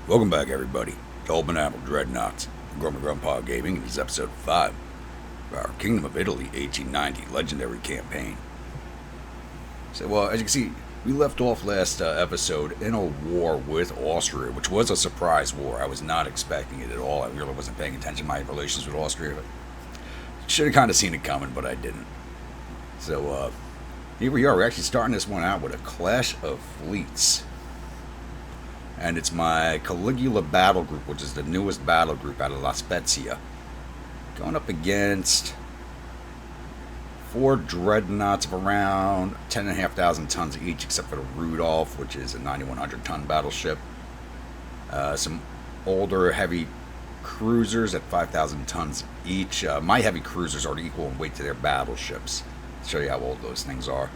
Welcome back, everybody, to Admiral Dreadnaughts, Grumma Grandpa Gaming, and this is episode 5 of our Kingdom of Italy 1890 Legendary Campaign. So, as you can see, we left off last episode in a war with Austria, which was a surprise war. I was not expecting it at all. I really wasn't paying attention to my relations with Austria. Should have kind of seen it coming, but I didn't. So, here we are. We're actually starting this one out with a clash of fleets. And it's my Caligula battle group, which is the newest battle group out of La Spezia. Going up against 4 dreadnoughts of around 10,500 tons each, except for the Rudolph, which is a 9,100 ton battleship. Some older heavy cruisers at 5,000 tons each. My heavy cruisers are equal in weight to their battleships. I'll show you how old those things are.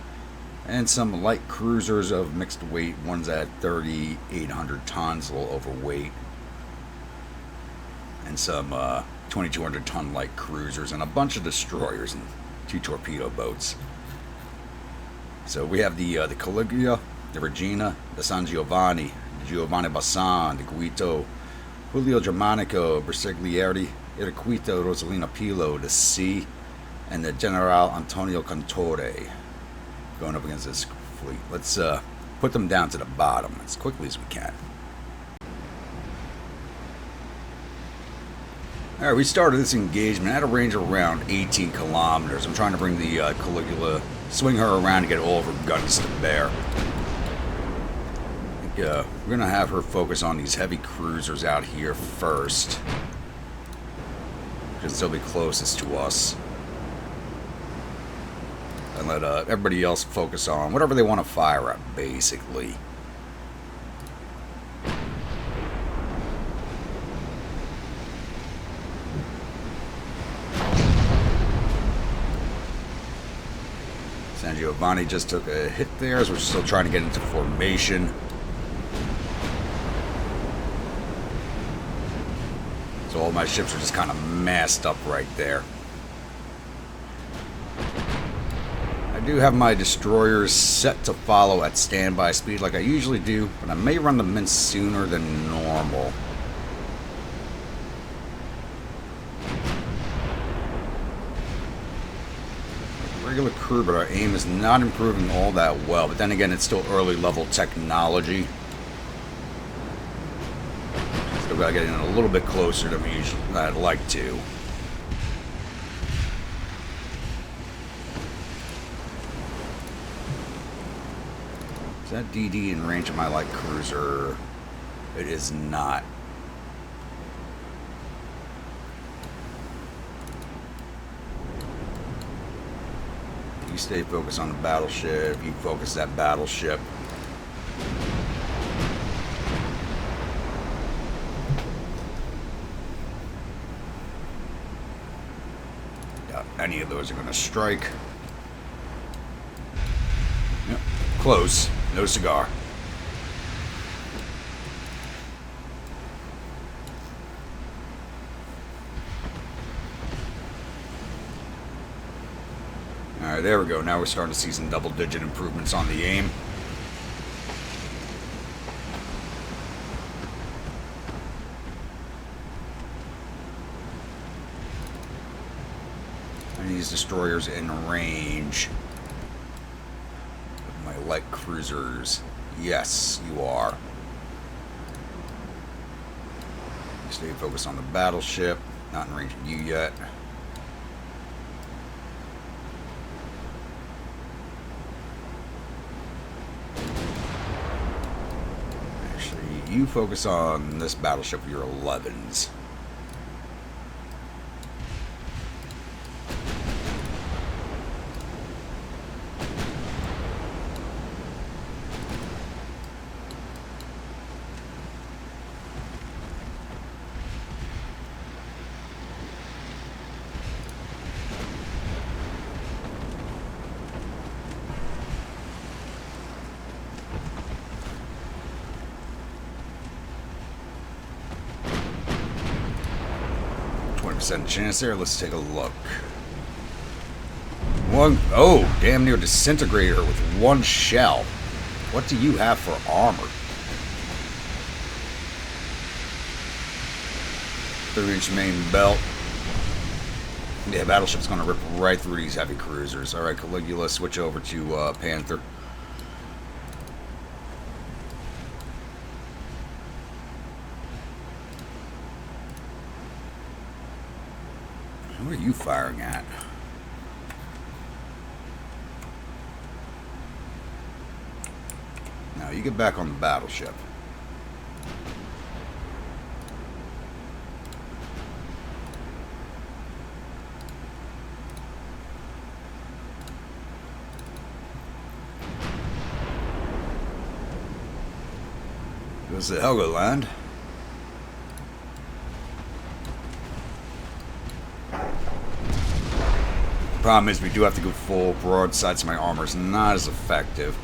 And some light cruisers of mixed weight, one's at 3,800 tons, a little overweight. And some 2,200 ton light cruisers, and a bunch of destroyers and 2 torpedo boats. So we have the Caligula, the Regina, the San Giovanni, the Giovanni Bassan, the Guito, Julio Germanico, Bersaglieri, Irquito, Rosalina Pilo, the C, and the General Antonio Cantore. Going up against this fleet. Let's put them down to the bottom as quickly as we can. Alright, we started this engagement at a range of around 18 kilometers. I'm trying to bring the Caligula, swing her around to get all of her guns to bear. I think, we're going to have her focus on these heavy cruisers out here first, because they'll be closest to us. And let everybody else focus on whatever they want to fire at, basically. San Giovanni just took a hit there as we're still trying to get into formation. So all my ships are just kind of massed up right there. I do have my destroyers set to follow at standby speed like I usually do, but I may run them in sooner than normal. Regular crew, but our aim is not improving all that well. But then again, it's still early level technology. Still gotta get in a little bit closer than I'd like to. Is that DD in range of my light cruiser? It is not. You stay focused on the battleship. You focus that battleship. Doubt any of those are going to strike. Yep, close. No cigar. Alright, there we go. Now we're starting to see some double-digit improvements on the aim. And these destroyers in range. My light cruisers. Yes, you are. Stay focused on the battleship. Not in range of you yet. Actually, you focus on this battleship with your 11s. Chance there. Let's take a look. Oh, damn near disintegrator with 1 shell. What do you have for armor? 3-inch main belt. Yeah, battleship's gonna rip right through these heavy cruisers. Alright, Caligula, switch over to Panther. Who are you firing at? Now, you get back on the battleship. Goes the Helgoland. Problem is, we do have to go full broadside, so my armor's not as effective.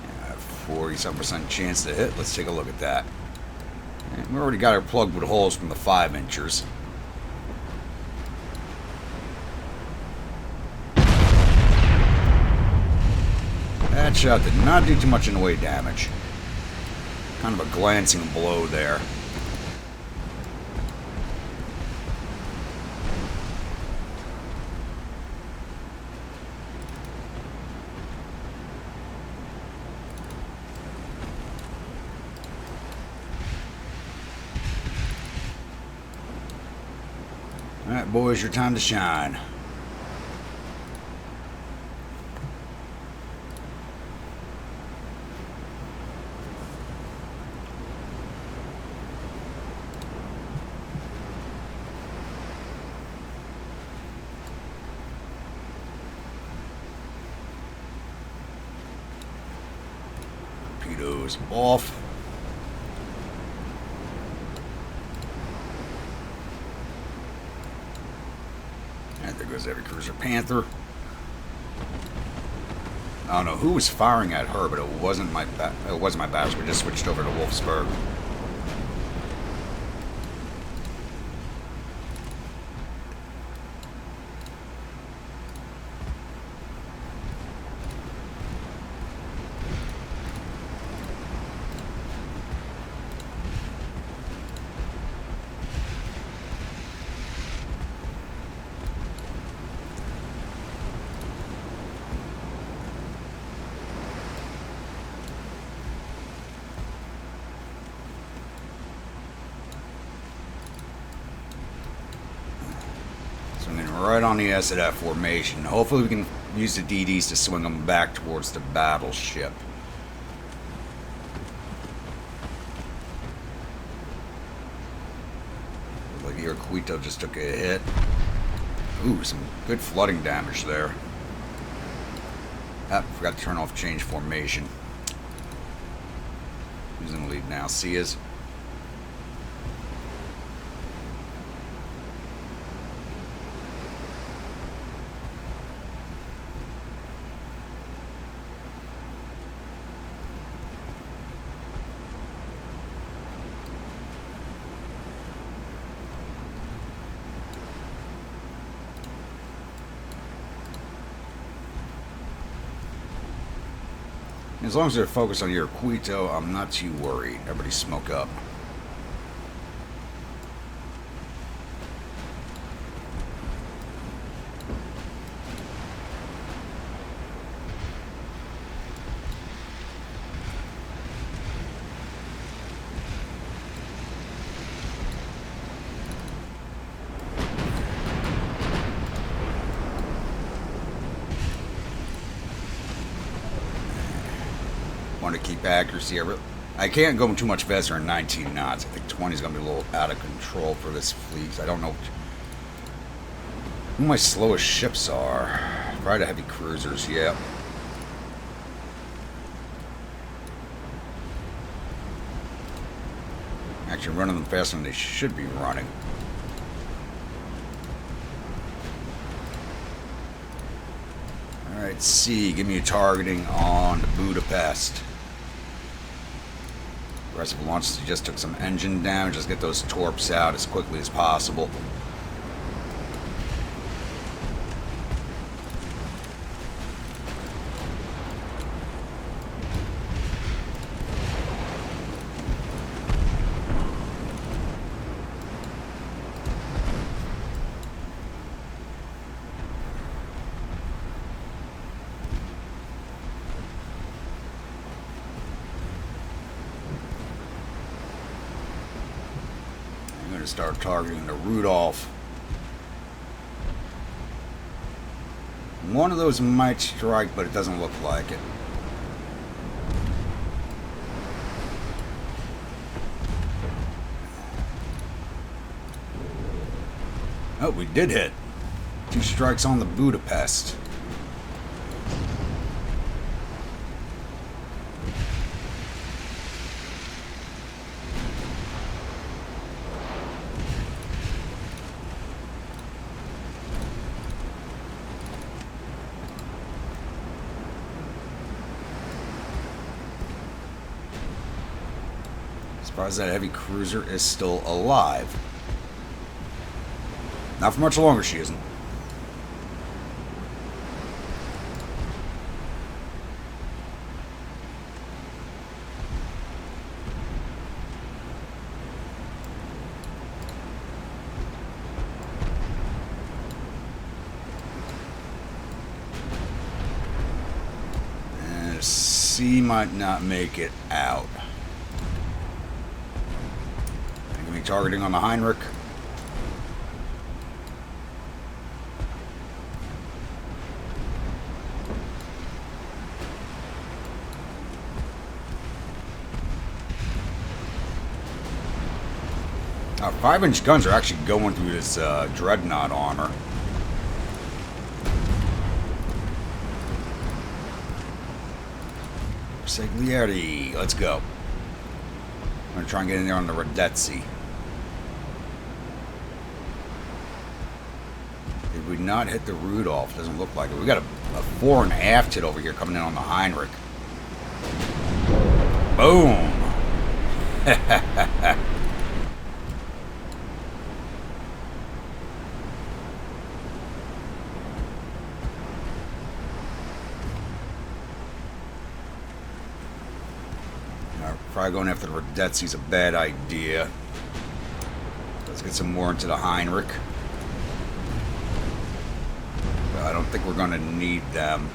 Yeah, 47% chance to hit. Let's take a look at that. And we already got her plugged with holes from the 5-inchers. That shot did not do too much in the way of damage. Kind of a glancing blow there. Alright, boys, your time to shine. Torpedoes off. And there goes every cruiser Panther. I don't know who was firing at her, but it wasn't my battleship. We just switched over to Wolfsburg. Right on the S of that formation. Hopefully we can use the DDs to swing them back towards the battleship. Looks like Iroquito just took a hit. Ooh, some good flooding damage there. Ah, forgot to turn off change formation. Who's in the lead now? Sia's. As long as they're focused on Iroquito, I'm not too worried. Everybody smoke up. Want to keep accuracy. I can't go too much faster than 19 knots. I think 20 is going to be a little out of control for this fleet. I don't know who my slowest ships are. Probably the heavy cruisers, yeah. Actually running them faster than they should be running. Alright, C, give me a targeting on Budapest. Aggressive launches, he just took some engine damage. Let's get those torps out as quickly as possible. going to start targeting the Rudolph. One of those might strike, but it doesn't look like it. Oh, we did hit. 2 strikes on the Budapest. Surprised that heavy cruiser is still alive. Not for much longer, she isn't. And C might not make it out. Gonna be targeting on the Heinrich. Our 5-inch guns are actually going through this Dreadnought armor. Seglieri, let's go. I'm gonna try and get in there on the Radetzi. Did we not hit the Rudolph? Doesn't look like it. We got a fore and aft hit over here coming in on the Heinrich. Boom! Probably going after the Radetzi's a bad idea. Let's get some more into the Heinrich. I don't think we're going to need them.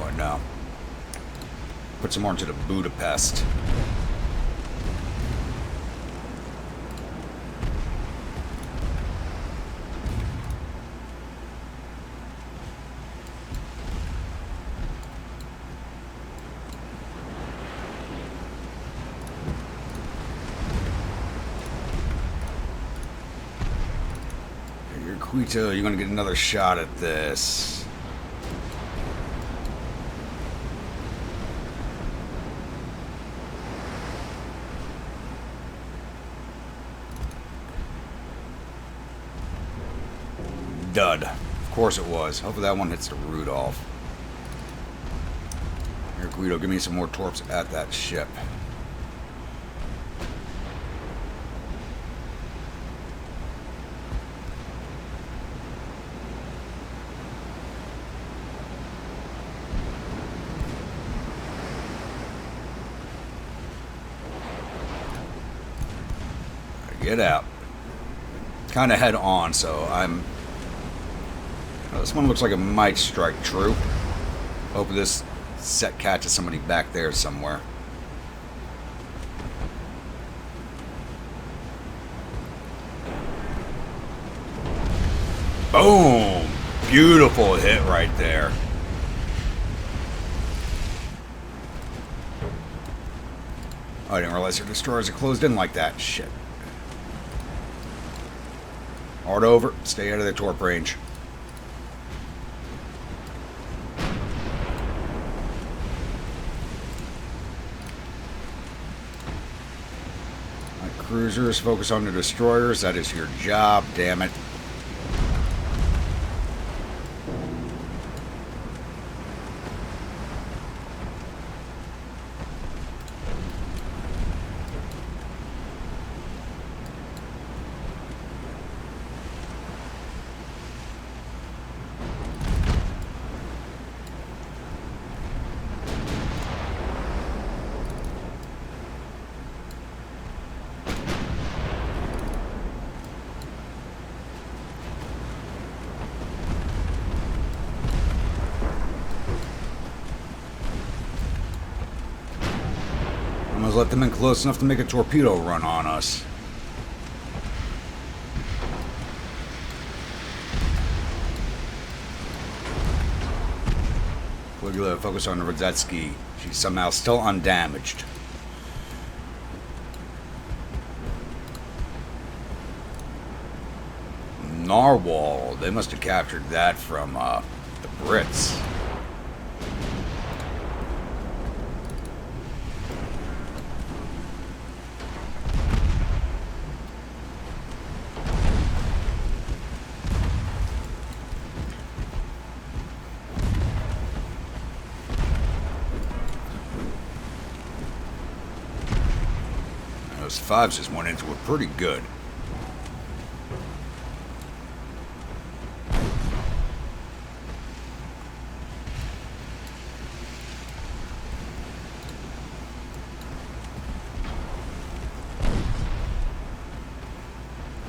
Or no. Put some more into the Budapest. Quito, you're going to get another shot at this. Dud. Of course it was. Hopefully that one hits the Rudolph. Here, Guido, give me some more torps at that ship. Get out. Kind of head on, so I'm... this one looks like it might strike true. Hope this set catches somebody back there somewhere. Boom! Beautiful hit right there. Oh, I didn't realize your destroyers are closed in like that. Shit. Hard over. Stay out of the torp range. My cruisers, focus on the destroyers. That is your job, damn it. always let them in close enough to make a torpedo run on us. We're focus on the Radzetsky. She's somehow still undamaged. Narwhal. They must have captured that from the Brits. Those fives just went into it pretty good.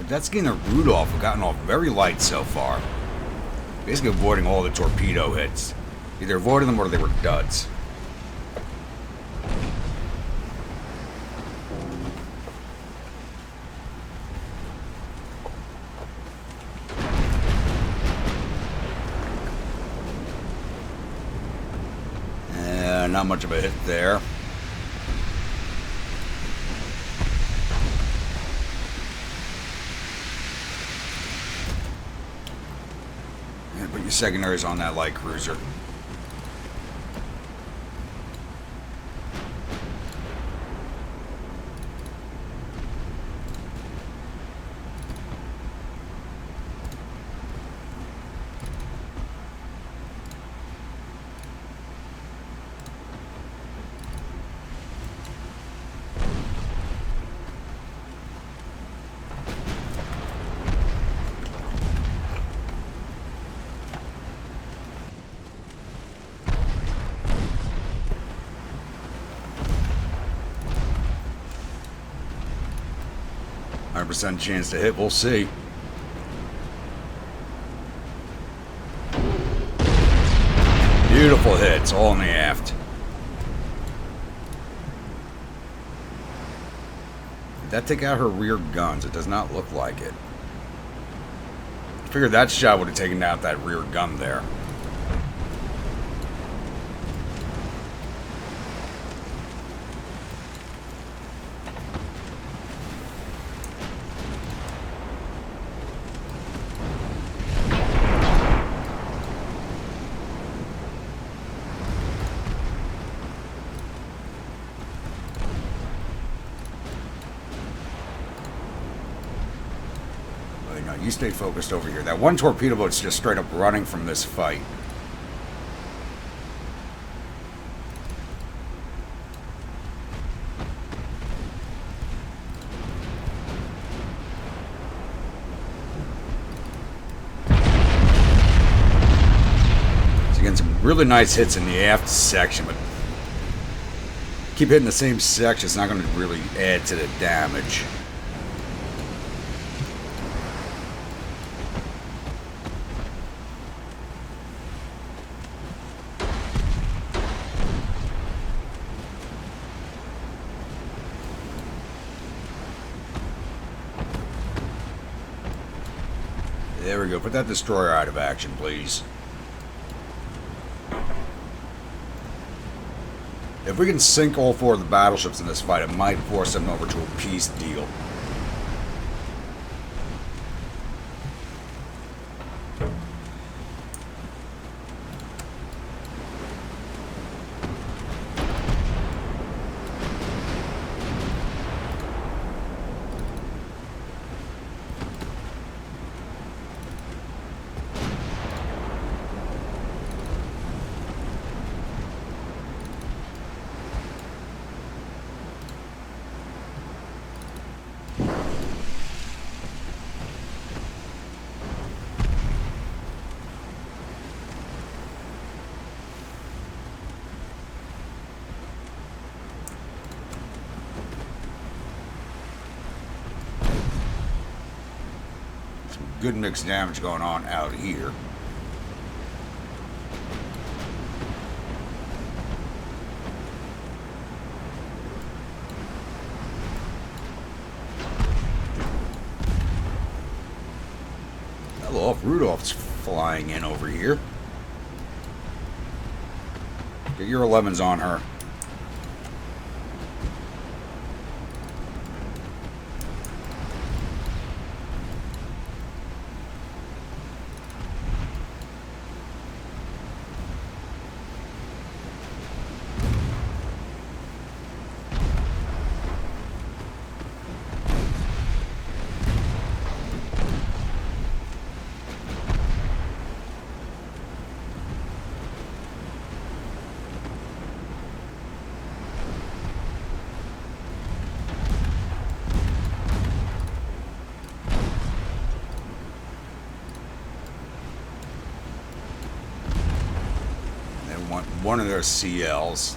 Radzetsky and the Rudolph have gotten off very light so far. Basically avoiding all the torpedo hits. Either avoided them or they were duds. Not much of a hit there. Yeah, put your secondaries on that light cruiser. % chance to hit, we'll see. Beautiful hits, all in the aft. Did that take out her rear guns? It does not look like it. I figured that shot would have taken out that rear gun there. You stay focused over here. That one torpedo boat's just straight up running from this fight. So again, some really nice hits in the aft section, but keep hitting the same section, it's not going to really add to the damage. There we go. Put that destroyer out of action, please. If we can sink all four of the battleships in this fight, it might force them over to a peace deal. Good mixed damage going on out here. Rudolph. Rudolph's flying in over here. Get your 11s on her. One of their CLs.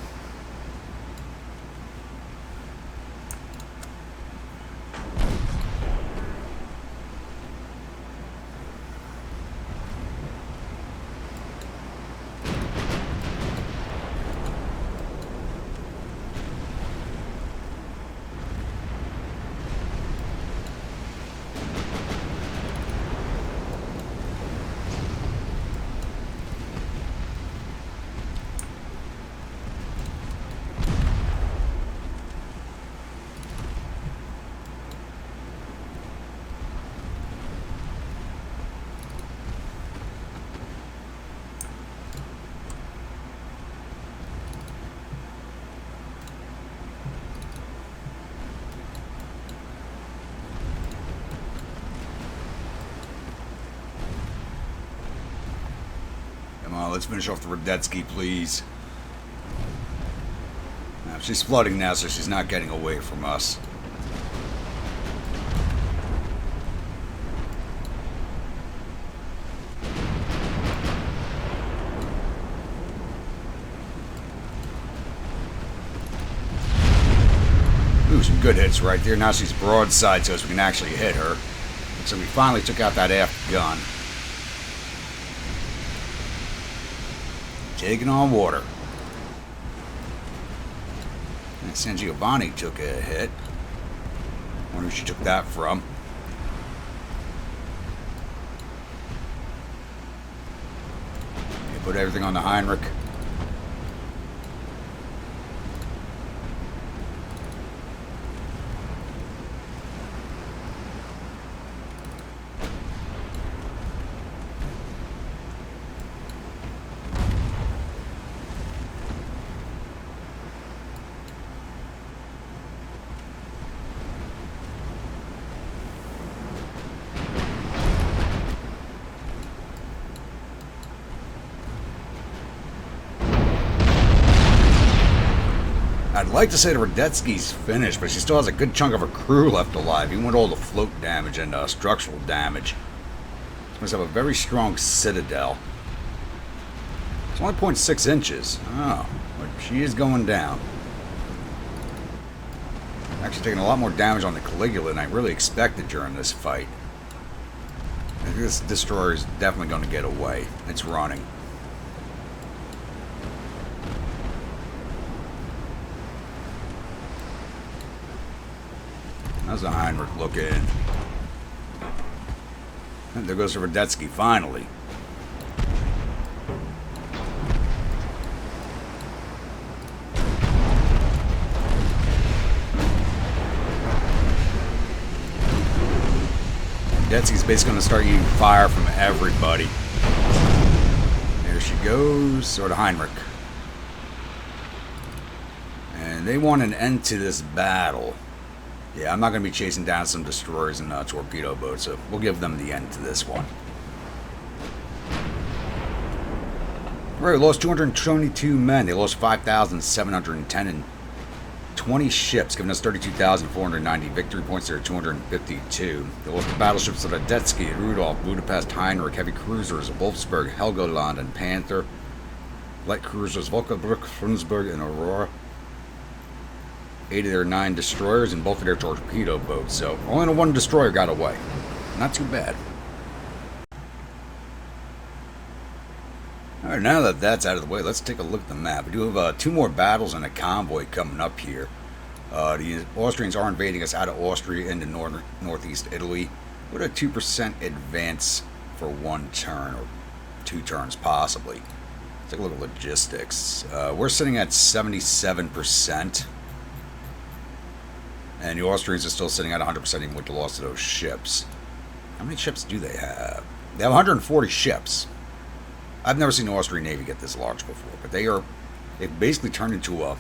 Let's finish off the Radetzky, please. Now, she's flooding now, so she's not getting away from us. Ooh, some good hits right there. Now she's broadside to us. We can actually hit her. So we finally took out that aft gun. Taking on water. And San Giovanni took a hit. Wonder who she took that from. Put everything on the Heinrich. I'd like to say the Radetzky's finished, but she still has a good chunk of her crew left alive, even with all the float damage and structural damage. She must have a very strong citadel. It's only 0.6 inches. Oh, but she is going down. Actually taking a lot more damage on the Caligula than I really expected during this fight. I think this destroyer is definitely going to get away. It's running. How's the Heinrich looking? And there goes the Radetzky, finally. Radetzky's basically going to start eating fire from everybody. There she goes, or the Heinrich. And they want an end to this battle. Yeah, I'm not going to be chasing down some destroyers and torpedo boats, so we'll give them the end to this one. Alright, we lost 222 men. They lost 5,710 and 20 ships, giving us 32,490 victory points. There are 252. They lost the battleships of Radetzky, Rudolph, Budapest, Heinrich, heavy cruisers, Wolfsburg, Helgoland, and Panther, light cruisers, Volkenbruck, Frundsberg, and Aurora. 8 of their 9 destroyers and both of their torpedo boats, so only one destroyer got away. Not too bad. Alright, now that that's out of the way, let's take a look at the map. We do have 2 more battles and a convoy coming up here. The Austrians are invading us out of Austria into northeast Italy with a 2% advance for 1 turn or 2 turns possibly. Let's take a look at logistics. We're sitting at 77%. And the Austrians are still sitting at 100% even with the loss of those ships. How many ships do they have? They have 140 ships. I've never seen the Austrian Navy get this large before, but they've basically turned into a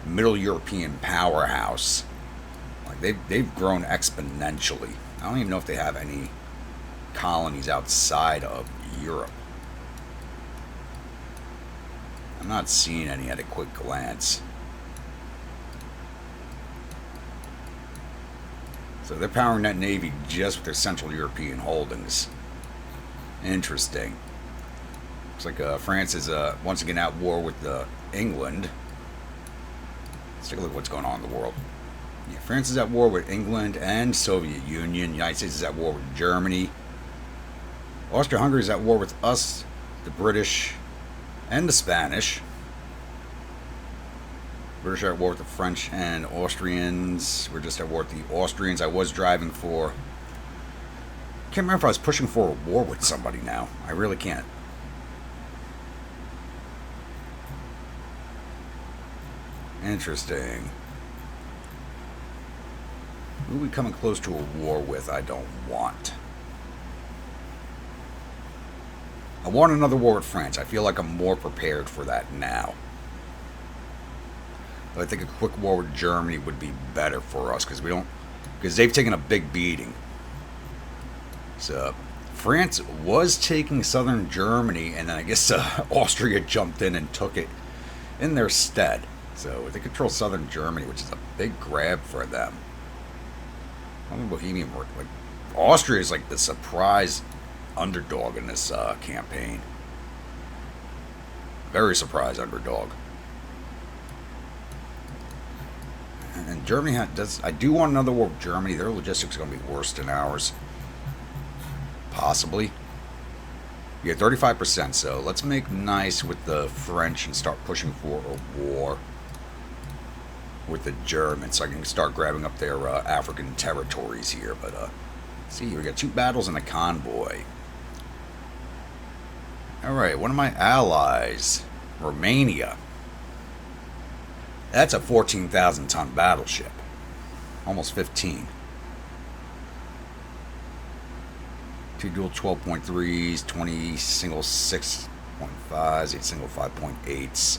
Middle European powerhouse. Like they've grown exponentially. I don't even know if they have any colonies outside of Europe. I'm not seeing any at a quick glance. So they're powering that navy just with their Central European holdings. Interesting. Looks like France is once again at war with England. Let's take a look at what's going on in the world. Yeah, France is at war with England and Soviet Union. United States is at war with Germany. Austria-Hungary is at war with us, the British, and the Spanish. British are at war with the French and Austrians. We're just at war with the Austrians. I was driving for... Can't remember if I was pushing for a war with somebody now. I really can't. Interesting. Who are we coming close to a war with? I don't want. I want another war with France. I feel like I'm more prepared for that now. I think a quick war with Germany would be better for us because they've taken a big beating. So France was taking southern Germany, and then I guess Austria jumped in and took it in their stead. So they control southern Germany, which is a big grab for them. Only Bohemian work. Like Austria is like the surprise underdog in this campaign. Very surprise underdog. And Germany does. I do want another war with Germany. Their logistics are going to be worse than ours. Possibly. Yeah, 35%. So let's make nice with the French and start pushing for a war with the Germans, so I can start grabbing up their African territories here. But see, we got 2 battles and a convoy. All right, one of my allies, Romania. That's a 14,000-ton battleship. Almost 15. 2 dual 12.3s, 20 single 6.5s, 8 single 5.8s.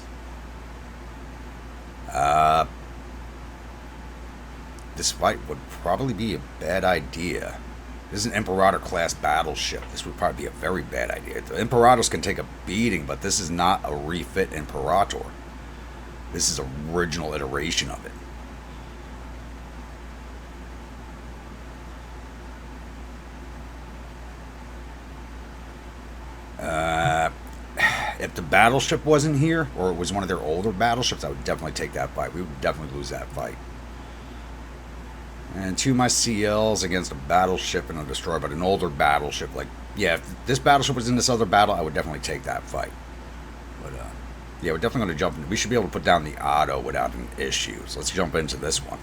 This fight would probably be a bad idea. This is an Imperator-class battleship. This would probably be a very bad idea. The Imperators can take a beating, but this is not a refit Imperator. This is an original iteration of it. If the battleship wasn't here, or it was one of their older battleships, I would definitely take that fight. We would definitely lose that fight. And 2 of my CLs against a battleship and a destroyer, but an older battleship. Like, yeah, if this battleship was in this other battle, I would definitely take that fight. But, yeah, we're definitely going to jump in. We should be able to put down the auto without an issue. So let's jump into this one.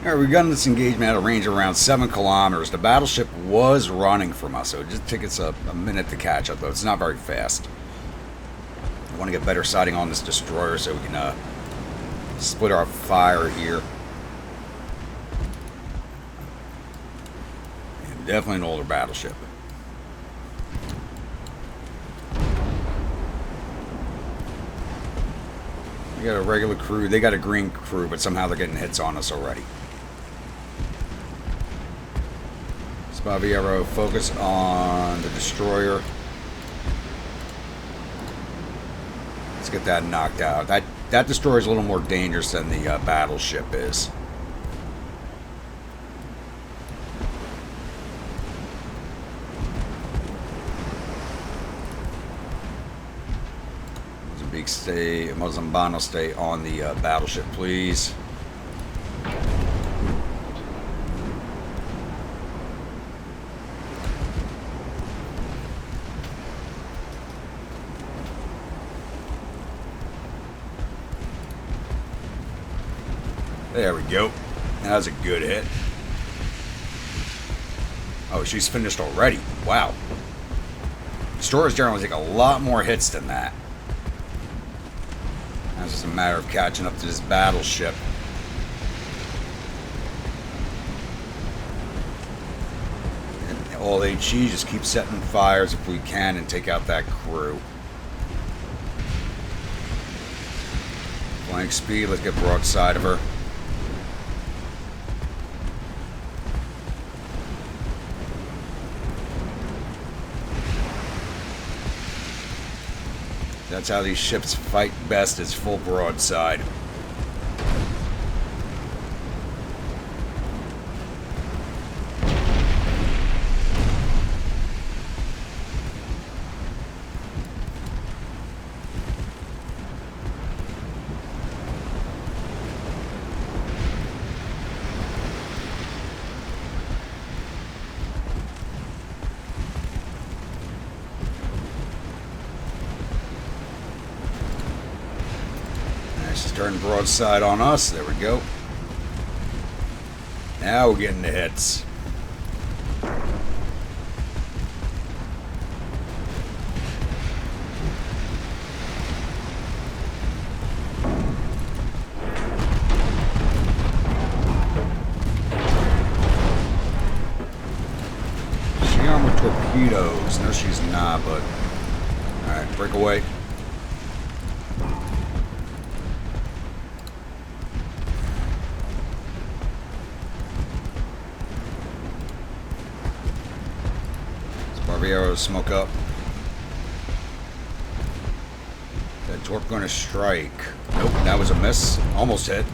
Alright, we got this engagement at a range of around 7 kilometers. The battleship was running from us, so it just took us a minute to catch up, though. It's not very fast. I want to get better sighting on this destroyer so we can split our fire here. And definitely an older battleship. We got a regular crew. They got a green crew, but somehow they're getting hits on us already. Spaviero, focus on the destroyer. Let's get that knocked out. That destroyer is a little more dangerous than the battleship is. Mozambano, stay on the battleship, please. There we go. That was a good hit. Oh, she's finished already. Wow. Destroyers generally take a lot more hits than that. It's just a matter of catching up to this battleship. And all HE, just keep setting fires if we can and take out that crew. Flank speed, let's get broadside of her. That's how these ships fight best, is full broadside. Turn broadside on us. There we go. Now we're getting the hits. Is she armed with torpedoes? No, she's not, but... Alright, break away. Arrows smoke up. That torp going to strike. Nope, that was a miss. Almost hit.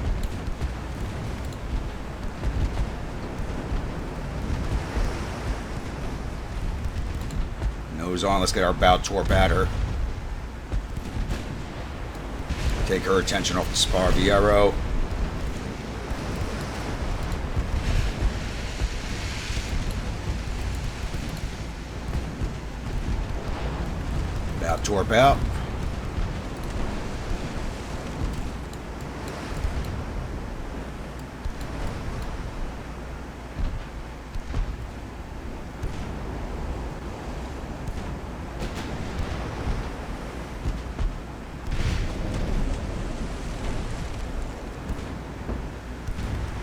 Nose on. Let's get our bow torp at her. Take her attention off the Sparviero. Torp out.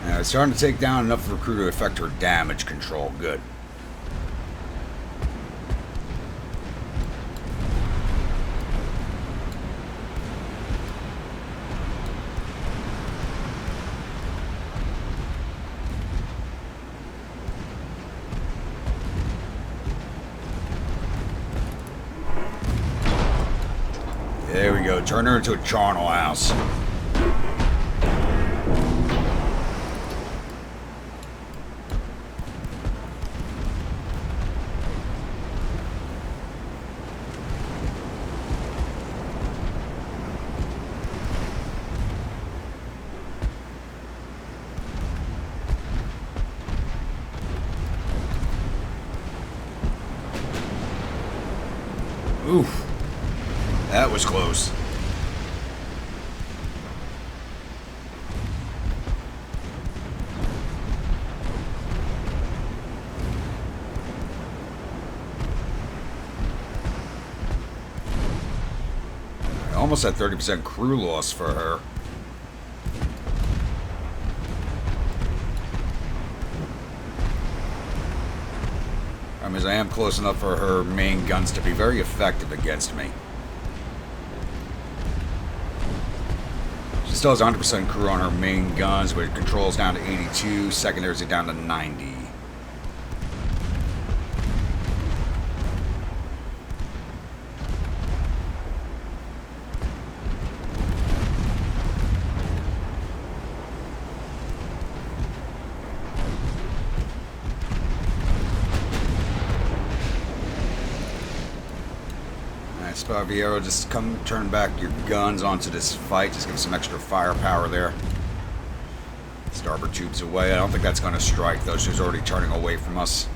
Now it's starting to take down enough of her crew to affect her damage control. Good. There we go. Turn her into a charnel house. Oof. That was close. Almost at 30% crew loss for her. I mean, I am close enough for her main guns to be very effective against me. She still has 100% crew on her main guns, but controls down to 82, secondaries are down to 90. Sparviero, just come turn back your guns onto this fight. Just give some extra firepower there. Starboard tubes away. I don't think that's going to strike, though. She's already turning away from us.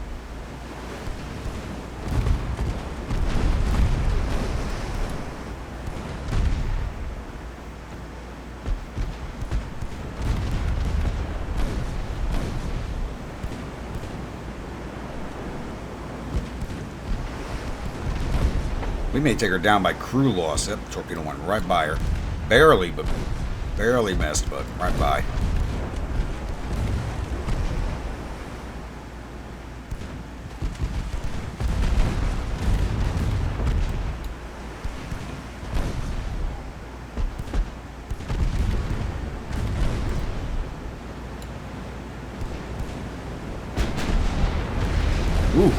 We may take her down by crew loss. Yep, the torpedo went right by her. Barely, but barely missed, but right by. Ooh.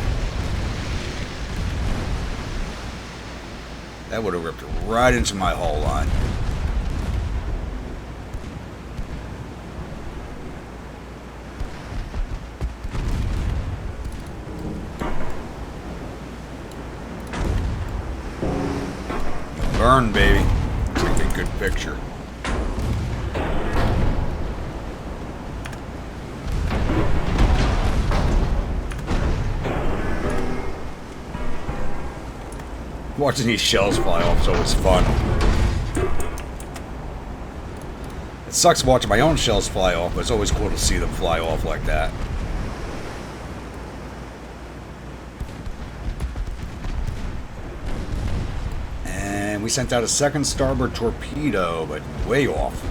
That would have ripped right into my hull line. Burn, baby. Take a good picture. Watching these shells fly off is always fun. It sucks watching my own shells fly off, but it's always cool to see them fly off like that. And we sent out a second starboard torpedo, but way off.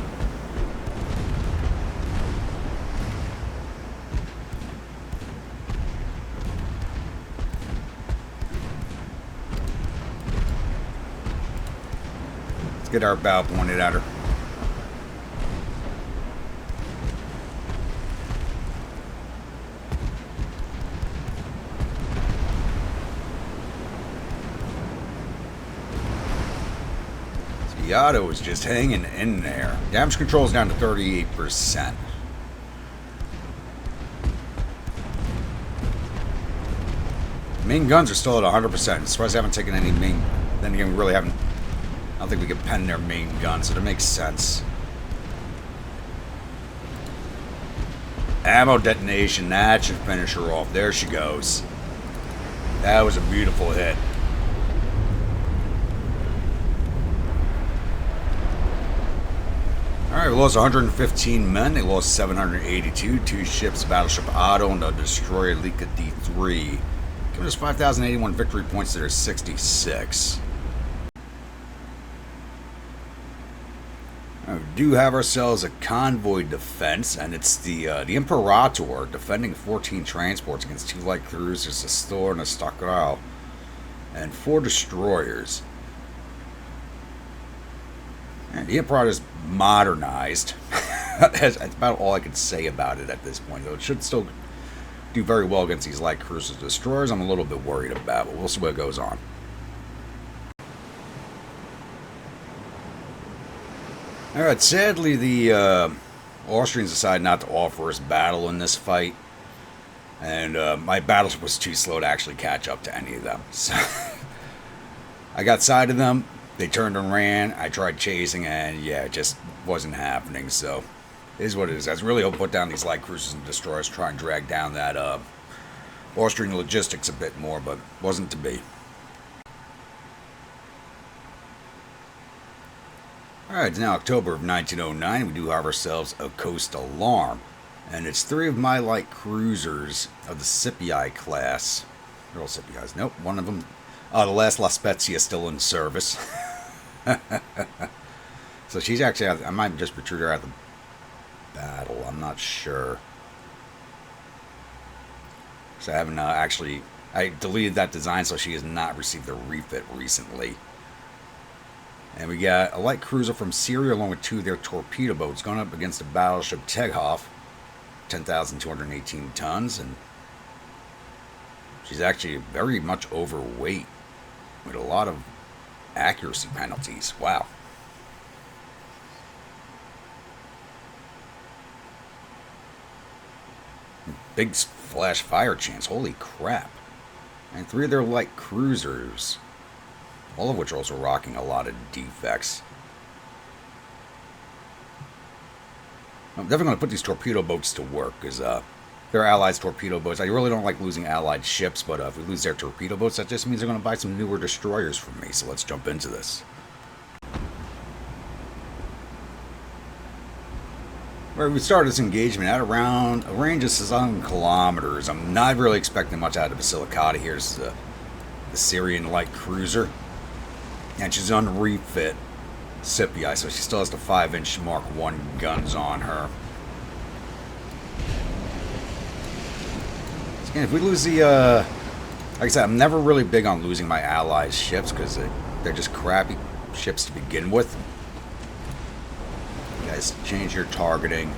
Get our bow pointed at her. So Yado is just hanging in there. Damage control is down to 38%. Main guns are still at 100%. As far as I haven't taken any main, then again, we really haven't. I don't think we can pen their main gun, so that makes sense. Ammo detonation, that should finish her off. There she goes. That was a beautiful hit. Alright, we lost 115 men. They lost 782. 2 ships, Battleship Otto and the destroyer Lika D3. Giving us 5,081 victory points to their 66. We do have ourselves a convoy defense, and it's the Imperator defending 14 transports against 2 light cruisers, a Stor and a Stockerl, and 4 destroyers. And the Imperator is modernized. That's about all I can say about it at this point, though. It should still do very well against these light cruisers. Destroyers I'm a little bit worried about, but we'll see what goes on. Alright, sadly the Austrians decided not to offer us battle in this fight. And my battleship was too slow to actually catch up to any of them. So I got sight of them, they turned and ran, I tried chasing, and yeah, it just wasn't happening. So it is what it is. I was really hoping to put down these light cruisers and destroyers, try and drag down that Austrian logistics a bit more, but wasn't to be. Alright, it's now October of 1909. We do have ourselves a Coast Alarm. And it's 3 of my light cruisers of the Scipii class. They're all Scipiis. Nope, one of them. The last La Spezia is still in service. So she's actually, I might just retreat her out of the battle. I'm not sure. So I haven't actually, I deleted that design so she has not received a refit recently. And we got a light cruiser from Syria along with 2 of their torpedo boats going up against the battleship Teghoff, 10,218 tons, and she's actually very much overweight with a lot of accuracy penalties. Wow. Big flash fire chance. Holy crap. And 3 of their light cruisers, all of which are also rocking a lot of defects. I'm definitely going to put these torpedo boats to work, because they're Allied torpedo boats. I really don't like losing Allied ships, but if we lose their torpedo boats, that just means they're going to buy some newer destroyers from me, so let's jump into this. Where we started this engagement at around a range of 7 kilometers. I'm not really expecting much out of Basilicata here. This is the Syrian light cruiser. And she's on refit Scipii, so she still has the 5-inch Mark 1 guns on her. So again, if we lose the, like I said, I'm never really big on losing my allies' ships because they're just crappy ships to begin with. You guys change your targeting.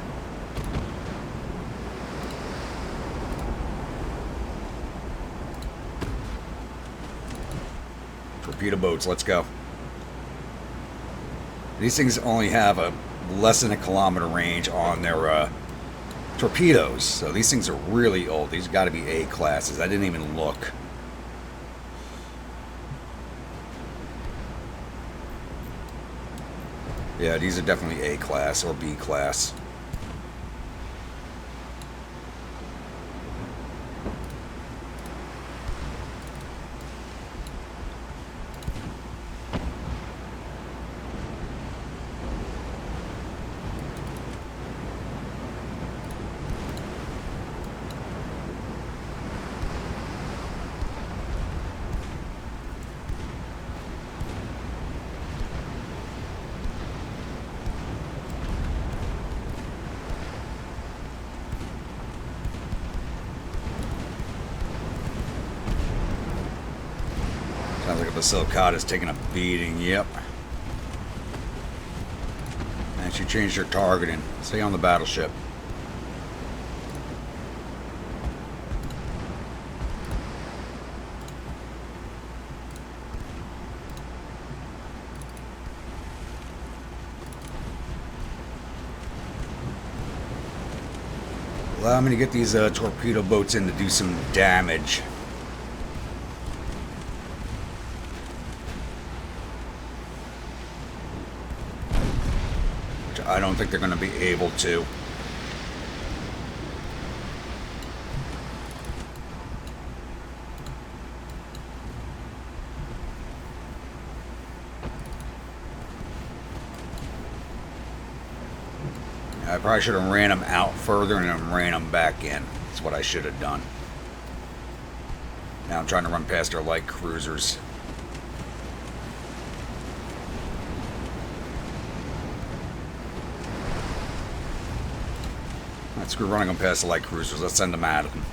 Torpedo boats, let's go. These things only have a less than a kilometer range on their torpedoes, so these things are really old. These got to be A classes. I didn't even look. Yeah, these are definitely A class or B class. Sounds like a Basilicata's taking a beating, yep. And she changed her targeting. Stay on the battleship. Allow me to get these torpedo boats in to do some damage. Which I don't think they're going to be able to. I probably should have ran them out further and then ran them back in. That's what I should have done. Now I'm trying to run past our light cruisers. Let's screw running them past the light cruisers. Let's send them at them.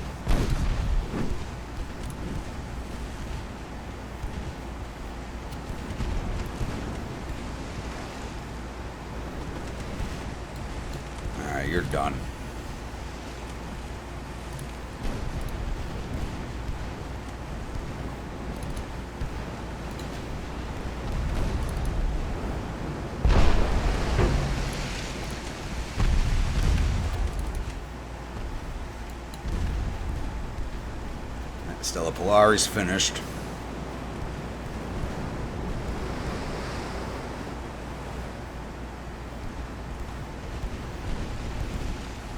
Alright, you're done. Stella Polari's finished.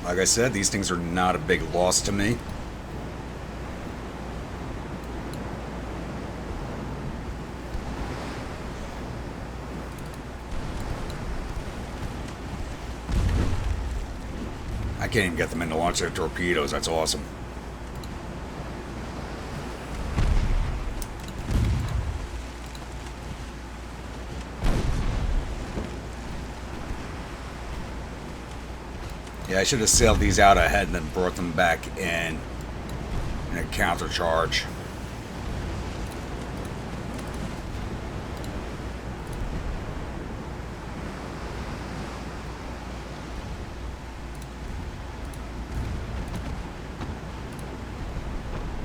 Like I said, these things are not a big loss to me. I can't even get them in to launch their torpedoes. That's awesome. Yeah, I should have sailed these out ahead and then brought them back in a countercharge.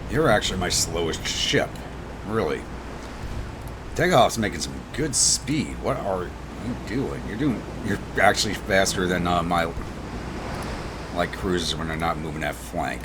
You're actually my slowest ship, really. Takeoff's making some good speed. What are you doing? You're actually faster than my light cruisers when they're not moving that flank.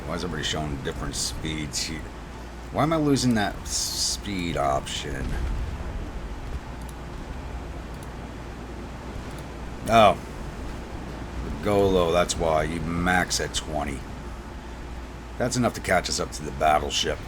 Why is everybody showing different speeds here? Why am I losing that speed option? Oh. go low, that's why. You max at 20. That's enough to catch us up to the battleship.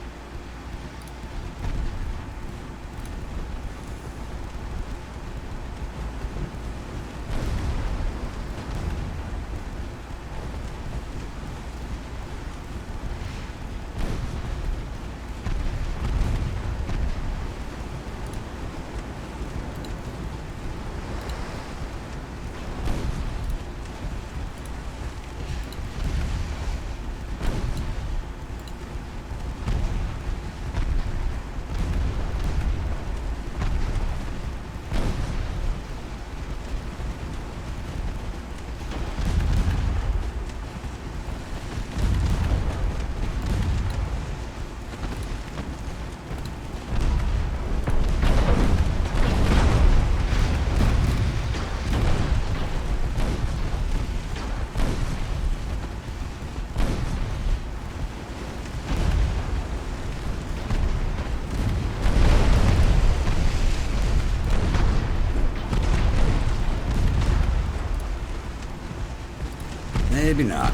Maybe not.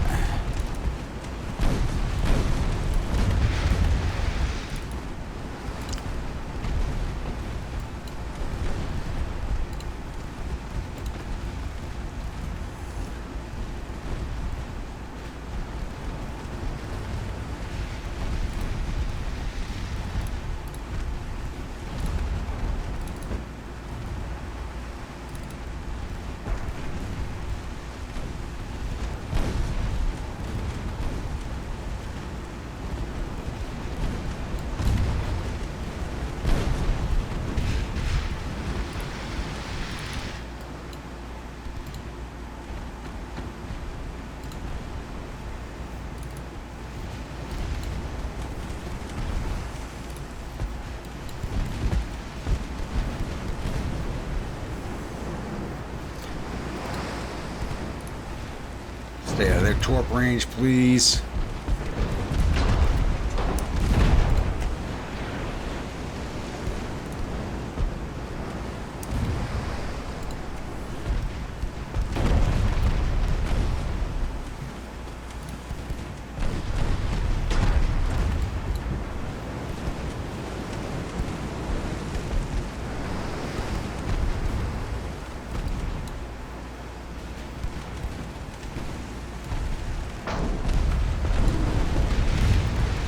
Stay out of their torp range, please.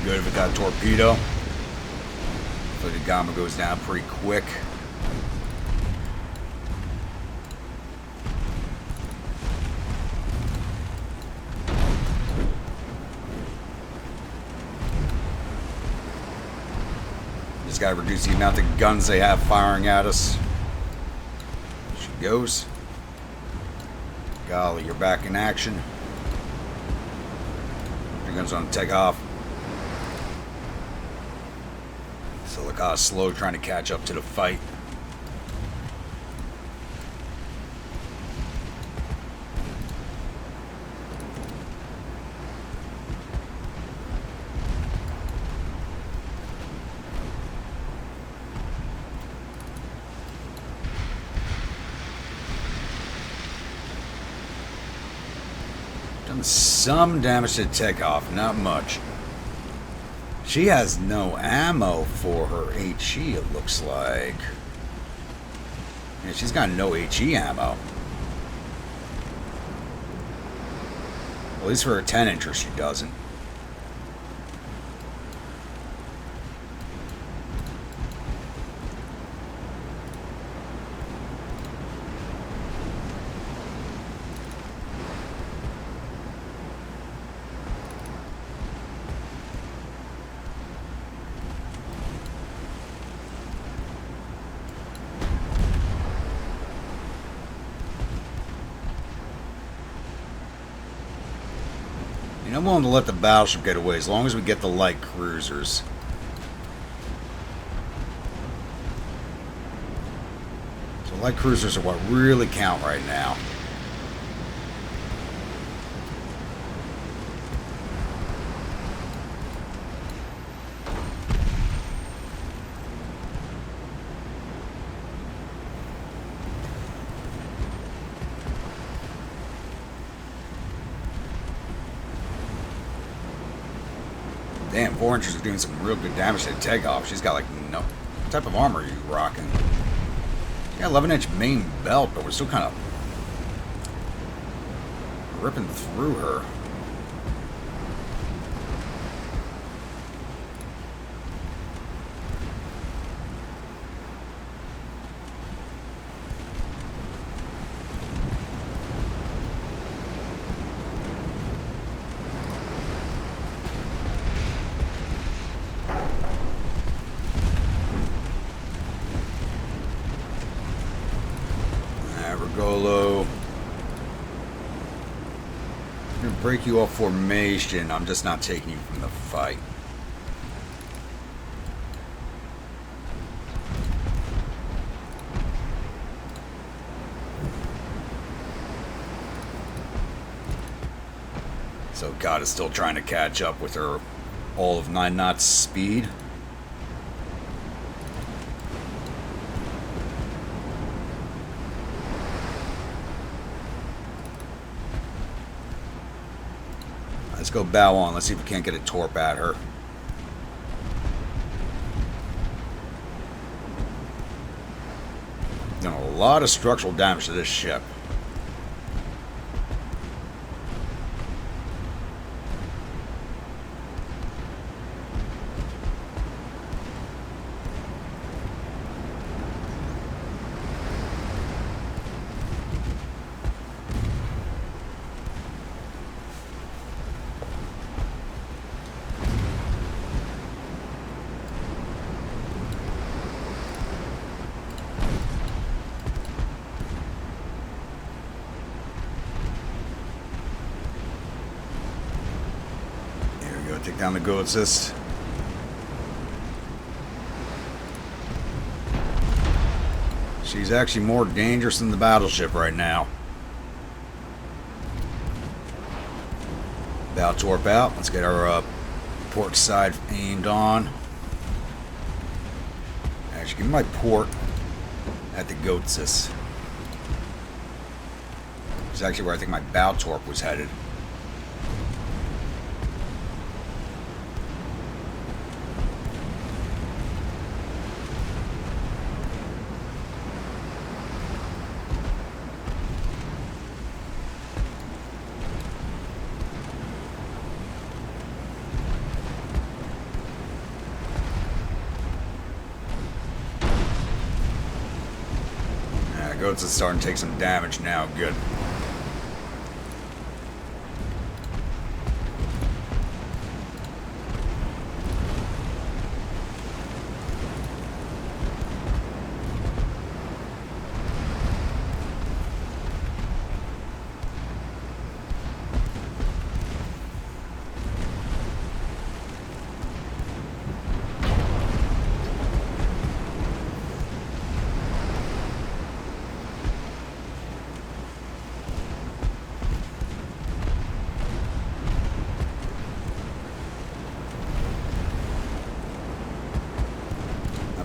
Good if it got a torpedo. Hopefully the Gamma goes down pretty quick. Just gotta reduce the amount of guns they have firing at us. There she goes. Golly, you're back in action. Your guns on take off. So look how slow trying to catch up to the fight. Done some damage to takeoff, not much. She has no ammo for her HE, it looks like. Yeah, she's got no HE ammo. Well, at least for her 10-incher, she doesn't. I'm willing to let the battleship get away as long as we get the light cruisers. So light cruisers are what really count right now. Damn, 4 inches is doing some real good damage to the takeoff. She's got like no. What type of armor are you rocking? She got 11-inch main belt, but we're still kind of ripping through her. Golo. I'm gonna break you off formation. I'm just not taking you from the fight. So God is still trying to catch up with her all of 9 knots speed. Let's go bow on. Let's see if we can't get a torp at her. Done a lot of structural damage to this ship. Take down the Goatsis. She's actually more dangerous than the battleship right now. Bow torp out. Let's get our port side aimed on. Actually, give me my port at the Goatsis. It's actually where I think my bow torp was headed. Goats is starting to take some damage now. Good.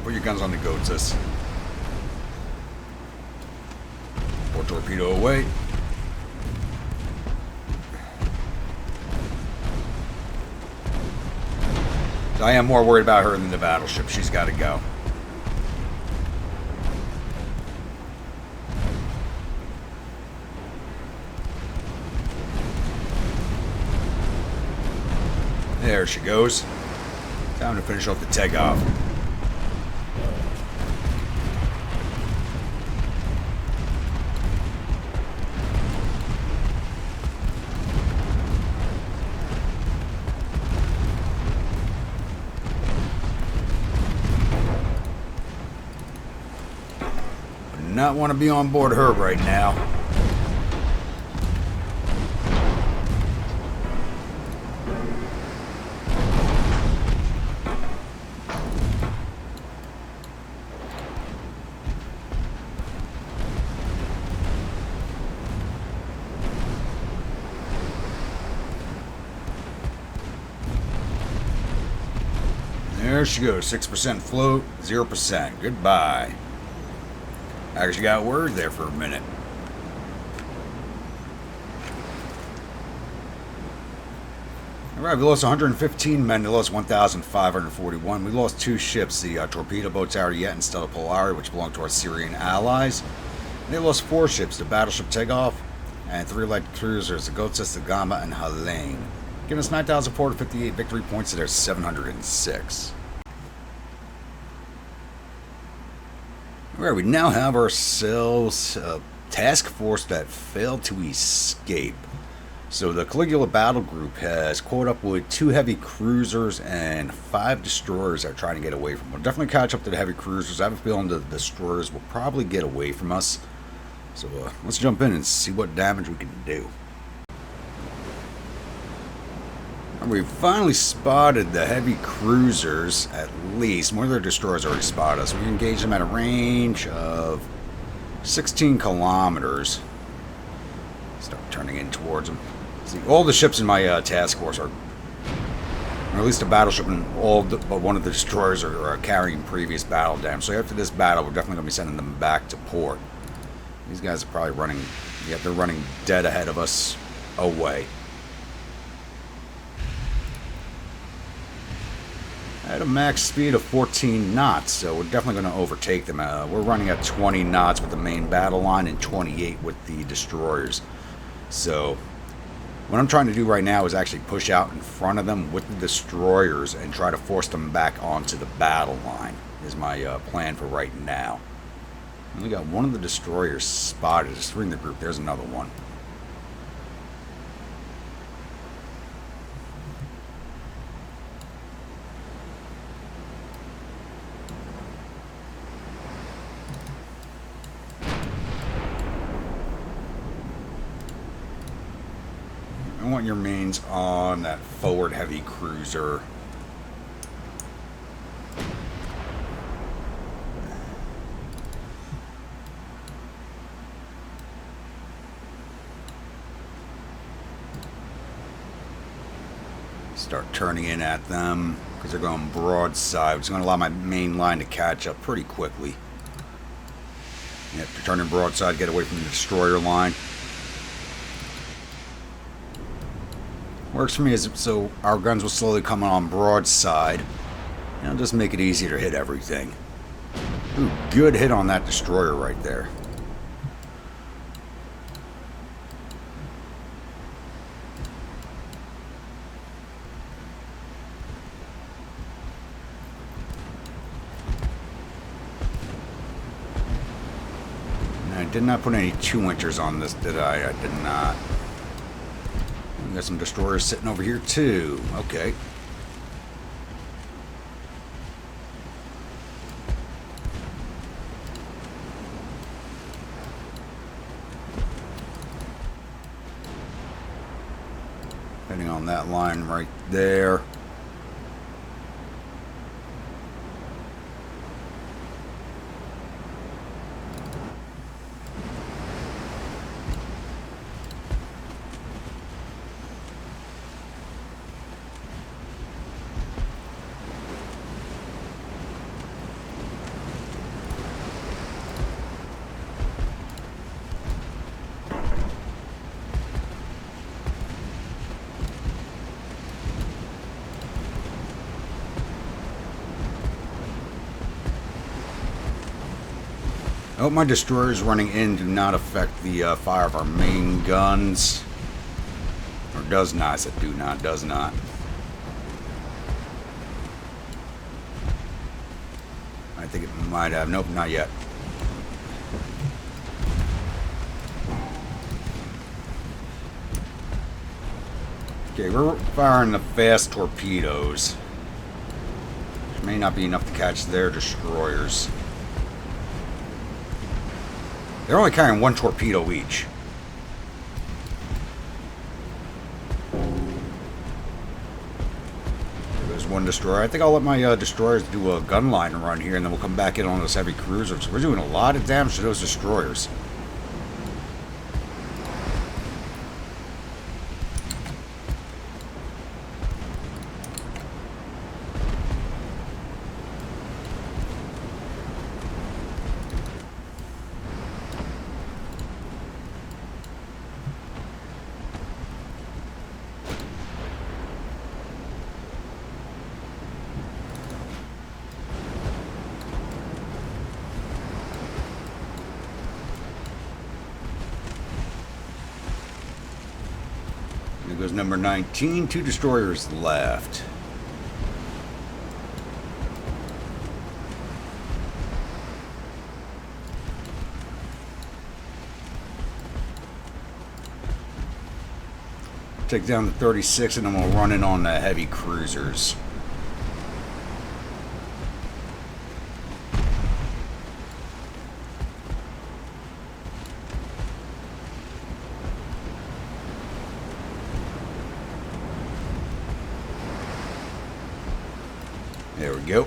Put your guns on the Goatsis. Port torpedo away. So I am more worried about her than the battleship. She's got to go. There she goes. Time to finish off the takeoff. Not want to be on board her right now. There she goes. 6% float, 0%. Goodbye. I actually got word there for a minute. Alright, we lost 115 men, they lost 1,541. We lost 2 ships, the torpedo boats Ariete and Stella Polari, which belonged to our Syrian allies. And they lost 4 ships, the battleship Tegov, and 3 light cruisers, the Gotsis, the Gama, and Halane, giving us 9,458 victory points to their 706. Alright, we now have ourselves a task force that failed to escape. So the Caligula battle group has caught up with 2 heavy cruisers and 5 destroyers that are trying to get away from them. We'll definitely catch up to the heavy cruisers. I have a feeling the destroyers will probably get away from us. So let's jump in and see what damage we can do. And we finally spotted the heavy cruisers, at least. One of their destroyers already spotted us. We engaged them at a range of 16 kilometers. Start turning in towards them. See, all the ships in my task force are, or at least a battleship and but one of the destroyers are carrying previous battle damage. So after this battle, we're definitely going to be sending them back to port. These guys are probably running, yeah, they're running dead ahead of us away. At a max speed of 14 knots, so we're definitely going to overtake them. We're running at 20 knots with the main battle line and 28 with the destroyers. So what I'm trying to do right now is actually push out in front of them with the destroyers and try to force them back onto the battle line is my plan for right now. We only got one of the destroyers spotted. There's 3 in the group. There's another one. I want your mains on that forward heavy cruiser. Start turning in at them because they're going broadside, which is going to allow my main line to catch up pretty quickly. You have to turn in broadside, get away from the destroyer line. Works for me is so our guns will slowly come on broadside. You know, just make it easier to hit everything. Ooh, good hit on that destroyer right there. And I did not put any 2-inchers on this, did I? I did not. We got some destroyers sitting over here too. Okay. Heading on that line right there. I hope my destroyers running in do not affect the fire of our main guns. Or does not. I said do not, does not. I think it might have. Nope, not yet. Okay, we're firing the fast torpedoes, which may not be enough to catch their destroyers. They're only carrying 1 torpedo each. There's 1 destroyer. I think I'll let my destroyers do a gun line run here, and then we'll come back in on those heavy cruisers. We're doing a lot of damage to those destroyers. goes number 19. 2 destroyers left. Take down the 36 and then we'll run in on the heavy cruisers. There we go.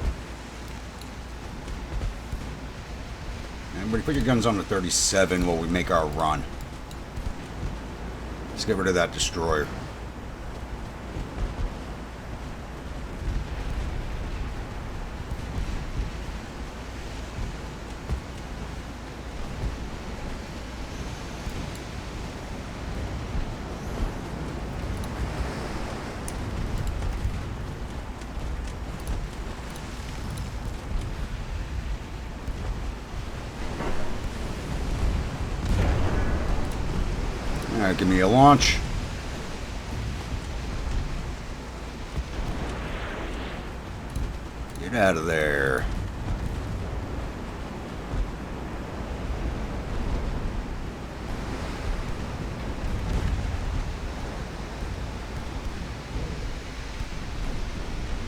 Everybody put your guns on the 37 while we make our run. Let's get rid of that destroyer. Alright, give me a launch. Get out of there.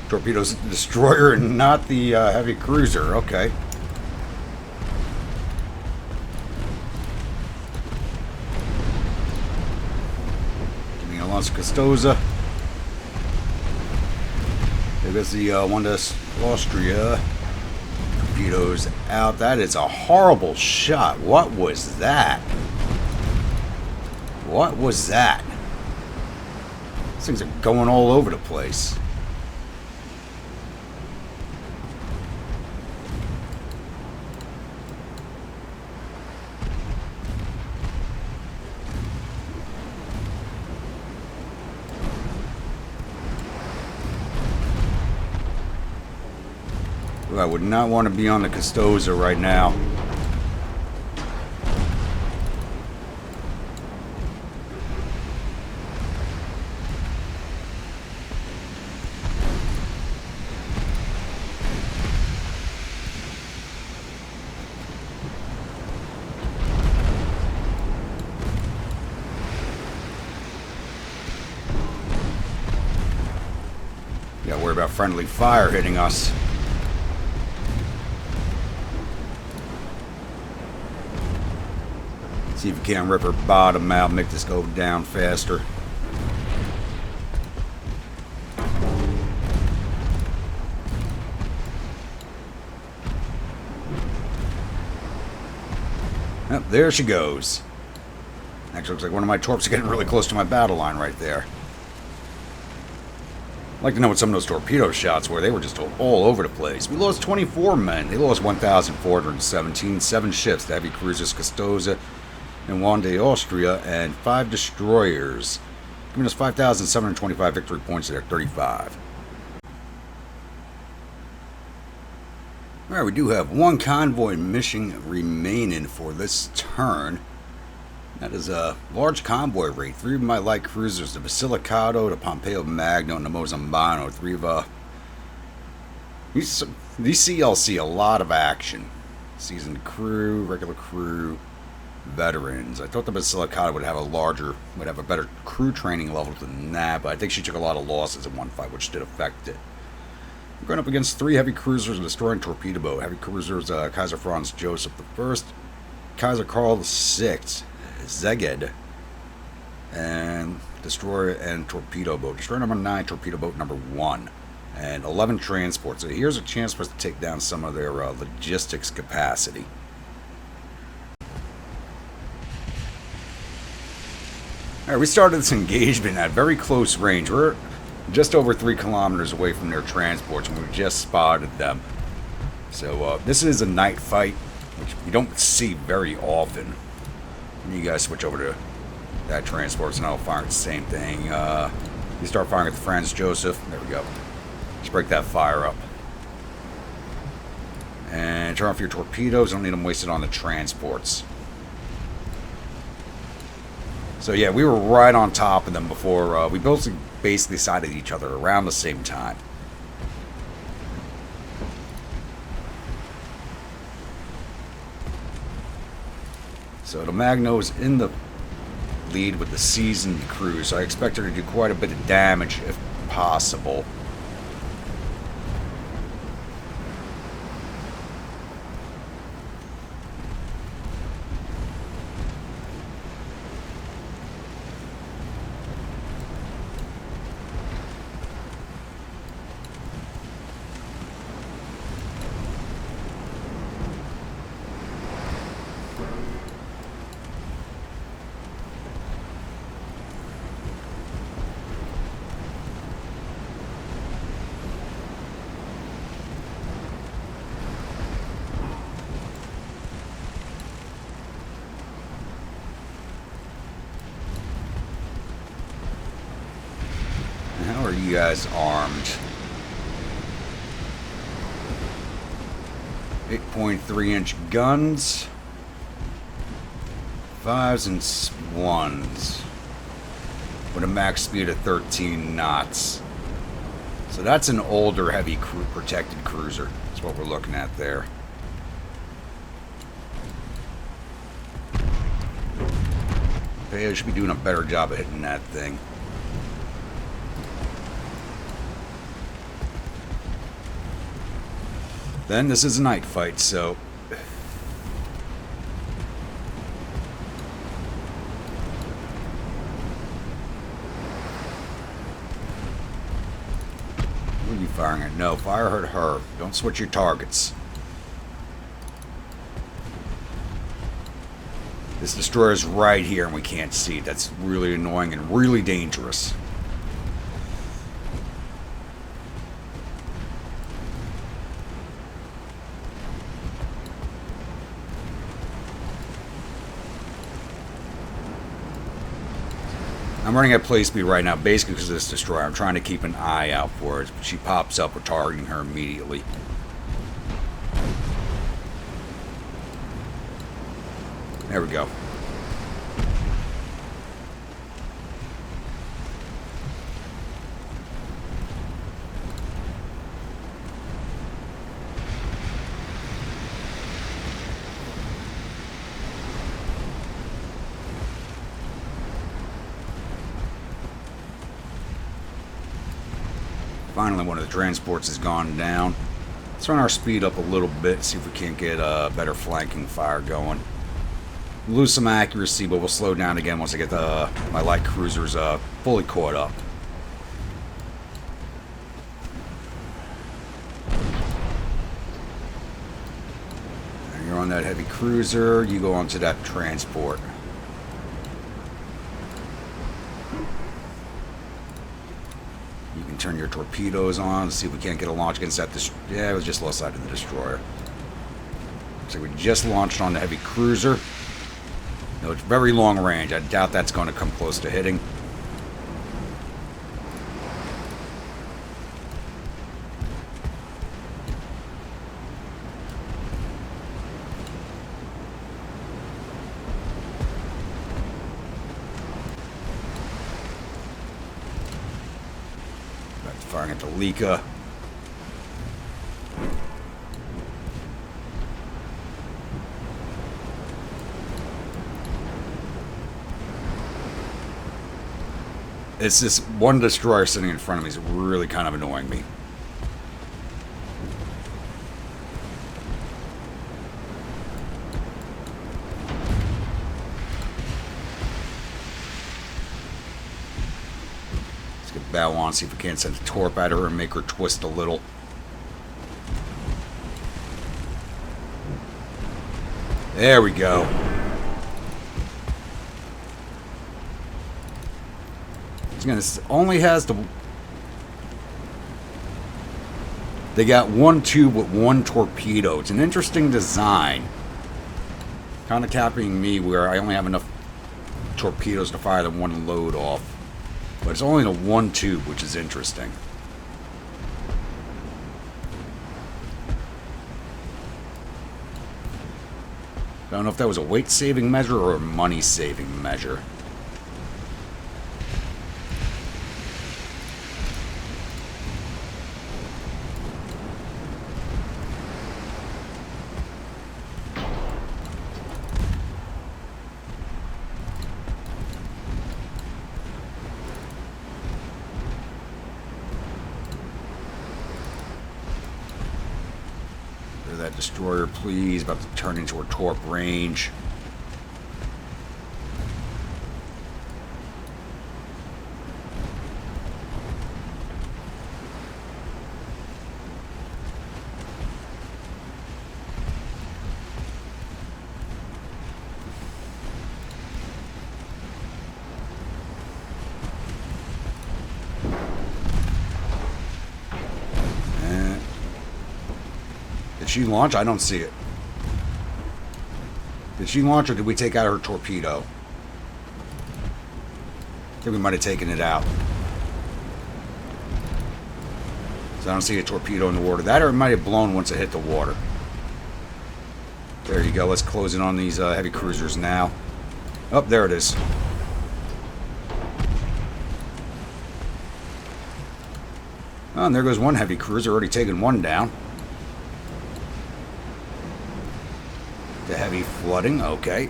Torpedoes the destroyer and not the heavy cruiser. Okay. Custoza. There goes the one to Austria. Torpedoes out. That is a horrible shot. What was that? What was that? These things are going all over the place. I would not want to be on the Custoza right now. Gotta worry about friendly fire hitting us. See if you can't rip her bottom out, make this go down faster. Yep, there she goes. Actually, looks like one of my torps are getting really close to my battle line right there. I'd like to know what some of those torpedo shots were. They were just all over the place. We lost 24 men. They lost 1,417. 7 ships, the heavy cruisers Custoza and one to Austria, and 5 destroyers, giving us 5,725 victory points there, 35. Alright, we do have one convoy mission remaining for this turn. That is a large convoy raid. 3 of my light cruisers, the Basilicado, the Pompeo Magno, and the Mozambano. 3 of these CLs see a lot of action. Seasoned crew, regular crew, veterans. I thought the Basilicata would have a better crew training level than that, but I think she took a lot of losses in one fight, which did affect it. We're going up against 3 heavy cruisers and destroying torpedo boat. Heavy cruisers, Kaiser Franz Joseph I, Kaiser Karl VI, Szeged, and destroyer and torpedo boat. Destroyer number 9, torpedo boat number 1, and 11 transports. So here's a chance for us to take down some of their logistics capacity. Alright, we started this engagement at very close range. We're just over 3 kilometers away from their transports, and we just spotted them. So this is a night fight, which you don't see very often. You guys switch over to that transport, and I'll fire the same thing. You start firing at the Franz Joseph. There we go. Just break that fire up. And turn off your torpedoes. Don't need them wasted on the transports. So yeah, we were right on top of them before we both basically sighted each other around the same time. So the Magno's in the lead with the seasoned crew, so I expect her to do quite a bit of damage if possible. How are you guys armed? 8.3-inch guns. 5s and 1s. With a max speed of 13 knots. So that's an older heavy protected cruiser. That's what we're looking at there. Okay, I should be doing a better job of hitting that thing. Then this is a night fight, so what are you firing at? No, fire at her. Don't switch your targets. This destroyer's right here and we can't see it. That's really annoying and really dangerous. I'm running at play speed right now, basically because of this destroyer. I'm trying to keep an eye out for it. She pops up, we're targeting her immediately. There we go. Finally, one of the transports has gone down. Let's run our speed up a little bit, see if we can't get a better flanking fire going. Lose some accuracy, but we'll slow down again once I get my light cruisers fully caught up. And you're on that heavy cruiser, you go onto that transport. Turn your torpedoes on, see if we can't get a launch against that. Yeah, it was just left side of the destroyer. So we just launched on the heavy cruiser. No, it's very long range. I doubt that's going to come close to hitting. Firing at the Lika. It's this one destroyer sitting in front of me is really kind of annoying me. Bow on, see if we can't send a torp at her and make her twist a little. There we go. This only has the... They got one tube with one torpedo. It's an interesting design. Kind of copying me where I only have enough torpedoes to fire the one load off. But it's only the one tube, which is interesting. I don't know if that was a weight-saving measure or a money-saving measure. that destroyer, please. About to turn into her torp range. Did she launch? I don't see it. Did she launch or did we take out her torpedo? I think we might have taken it out. So I don't see a torpedo in the water. That or it might have blown once it hit the water. There you go. Let's close in on these heavy cruisers now. Oh, there it is. Oh, and there goes one heavy cruiser. Already taken one down. The heavy flooding, okay.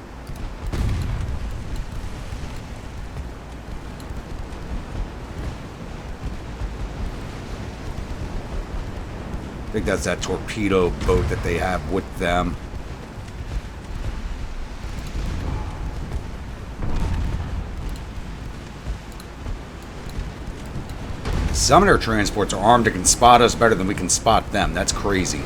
I think that's that torpedo boat that they have with them. Some of their transports are armed and can spot us better than we can spot them. That's crazy.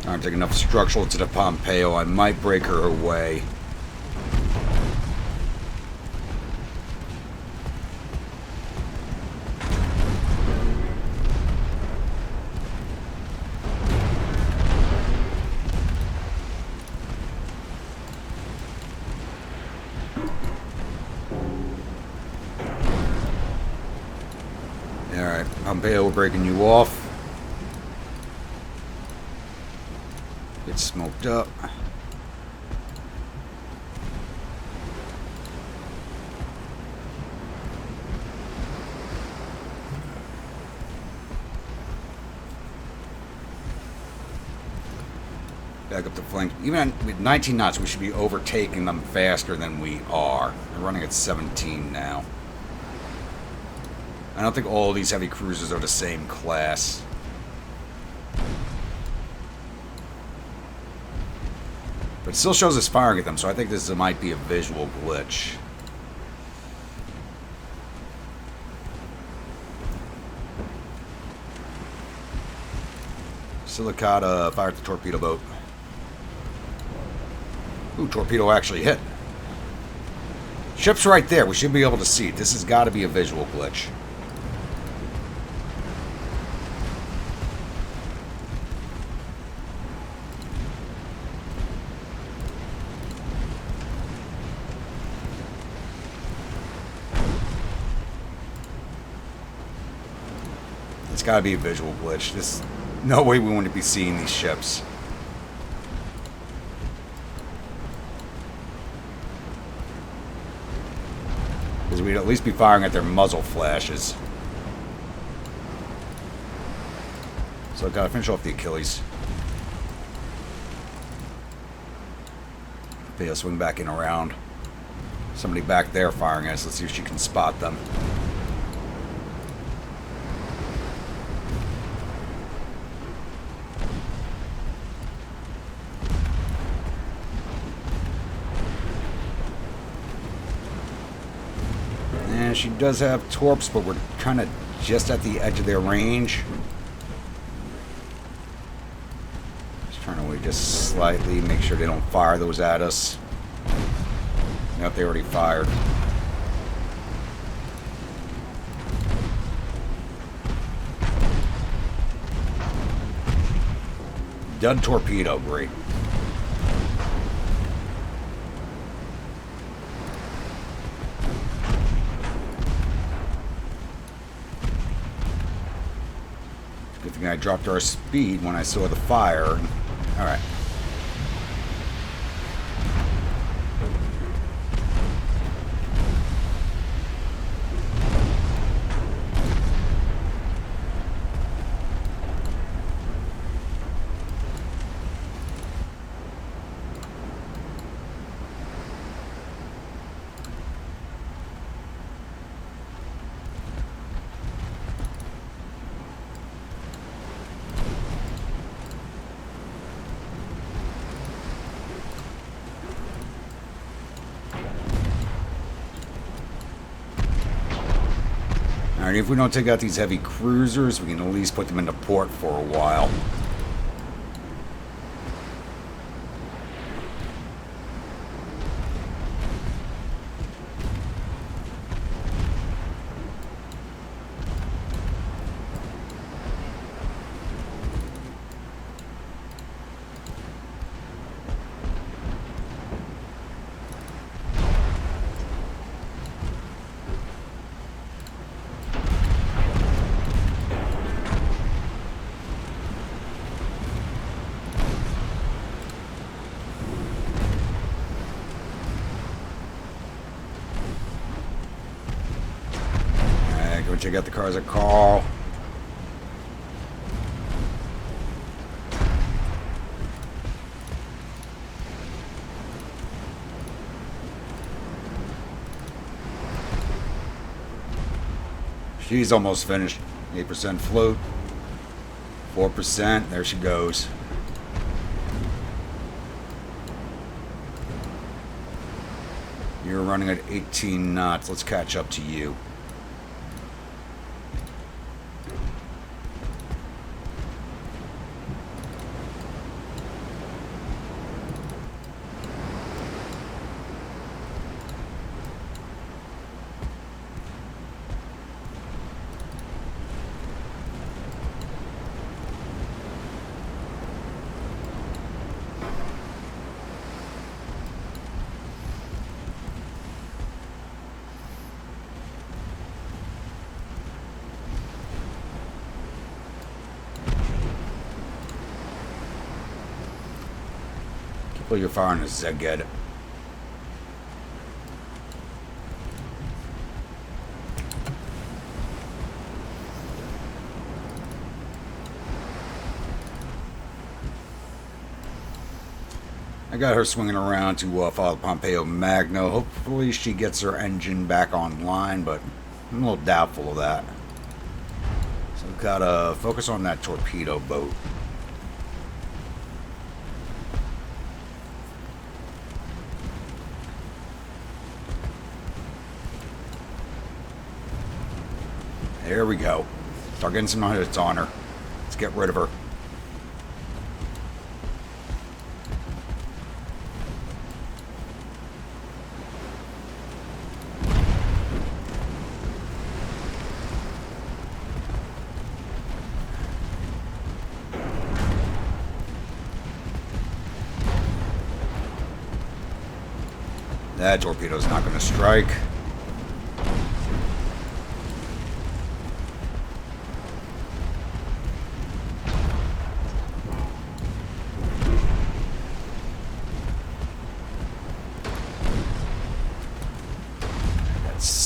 I'm taking enough structural to the Pompeo. I might break her away. Alright, Pompeo, we're breaking you off. Get smoked up. Back up the flank. Even with 19 knots, we should be overtaking them faster than we are. They're running at 17 now. I don't think all these heavy cruisers are the same class. But it still shows us firing at them, so I think this might be a visual glitch. Silicata fired the torpedo boat. Ooh, torpedo actually hit. Ship's right there. We should be able to see it. This has got to be a visual glitch. It's got to be a visual glitch. This, no way we want to be seeing these ships. Because we'd at least be firing at their muzzle flashes. So I've got to finish off the Achilles. Maybe I'll swing back in around. Somebody back there firing at us. Let's see if she can spot them. She does have torps, but we're kind of just at the edge of their range. Just turn away just slightly, make sure they don't fire those at us. Nope, they already fired. Dud torpedo, great. I dropped our speed when I saw the fire. Alright. Alright, if we don't take out these heavy cruisers, we can at least put them into port for a while. Check out the cars at Carl. She's almost finished. 8% float. 4%. There she goes. You're running at 18 knots. Let's catch up to you. Well, you're firing a Zeged. I got her swinging around to follow Pompeo Magno. Hopefully she gets her engine back online, but I'm a little doubtful of that. So we've got to focus on that torpedo boat. There we go. Start getting some hits on her. Let's get rid of her. That torpedo's not going to strike.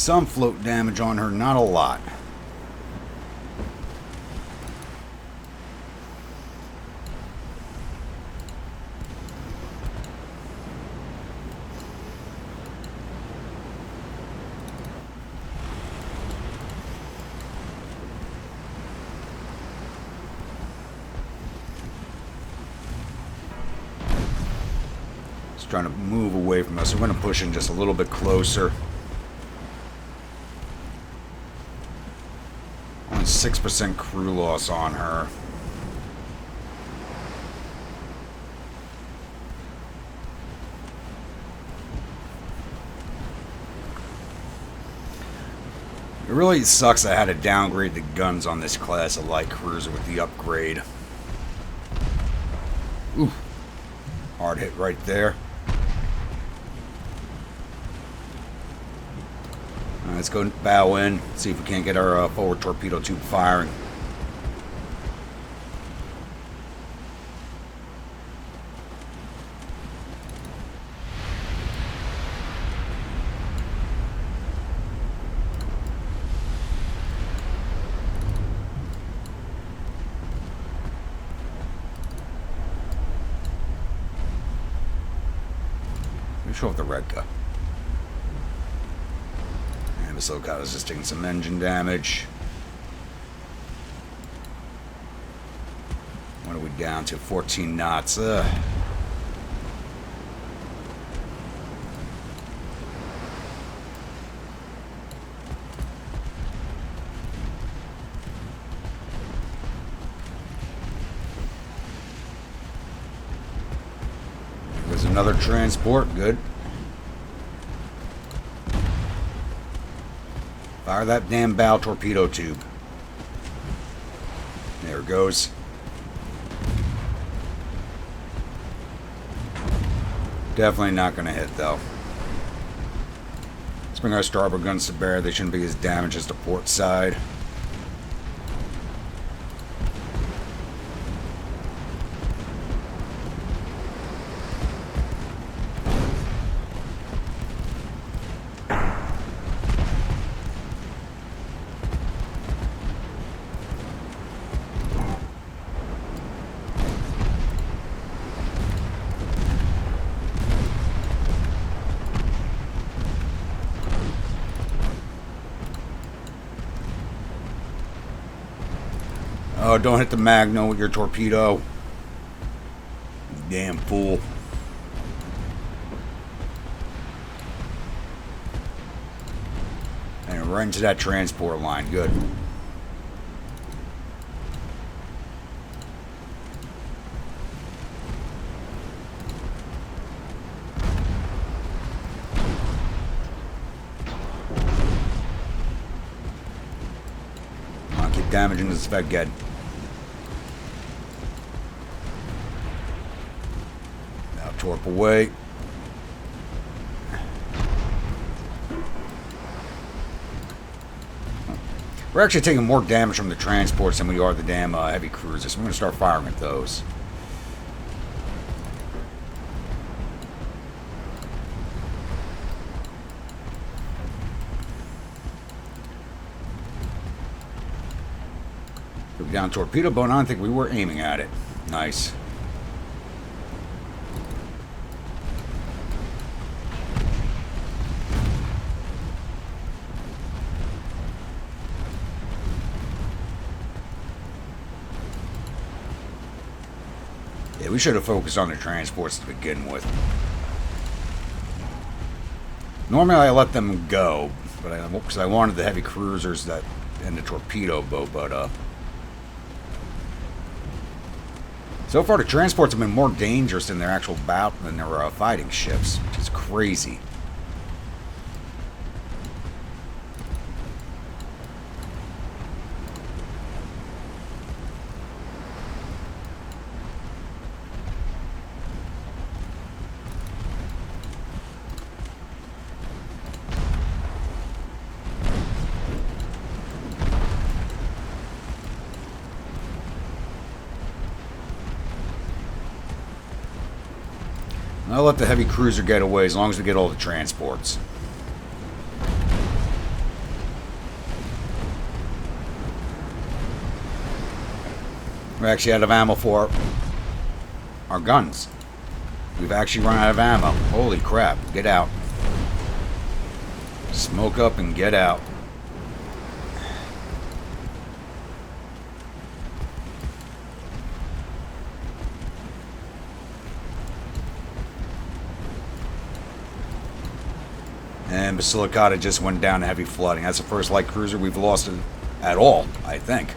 Some float damage on her, not a lot. Just trying to move away from us. We're going to push in just a little bit closer. 6% crew loss on her. It really sucks I had to downgrade the guns on this class of light cruiser with the upgrade. Ooh. Hard hit right there. Let's go bow in, see if we can't get our forward torpedo tube firing. Show off the Redka. And Basilicata's just taking some engine damage. What are we down to? 14 knots. There's another transport. Good. Fire that damn bow torpedo tube. There it goes. Definitely not going to hit, though. Let's bring our starboard guns to bear. They shouldn't be as damaged as the port side. Oh, don't hit the Magno with your torpedo. Damn fool. And right into that transport line. Good. I'll keep damaging this Vedged. Torp away. We're actually taking more damage from the transports than we are the damn heavy cruisers. So I'm going to start firing at those. Put down torpedo boat. I don't think we were aiming at it. Nice. Yeah, we should have focused on the transports to begin with. Normally I let them go, but because I wanted the heavy cruisers and the torpedo boat, but so far the transports have been more dangerous in their actual battle than their fighting ships, which is crazy. I'll let the heavy cruiser get away as long as we get all the transports. We're actually out of ammo for our guns. We've actually run out of ammo. Holy crap. Get out. Smoke up and get out. And Basilicata just went down to heavy flooding. That's the first light cruiser we've lost at all, I think.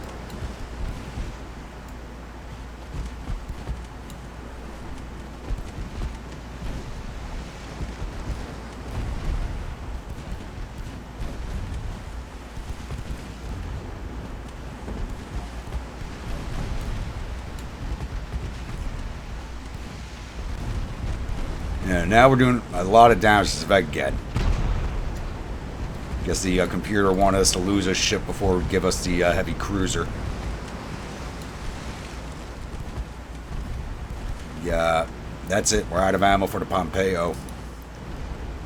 Yeah, now we're doing a lot of damage to Vedged. Guess the computer wanted us to lose a ship before it would give us the heavy cruiser. Yeah, that's it. We're out of ammo for the Pompeo.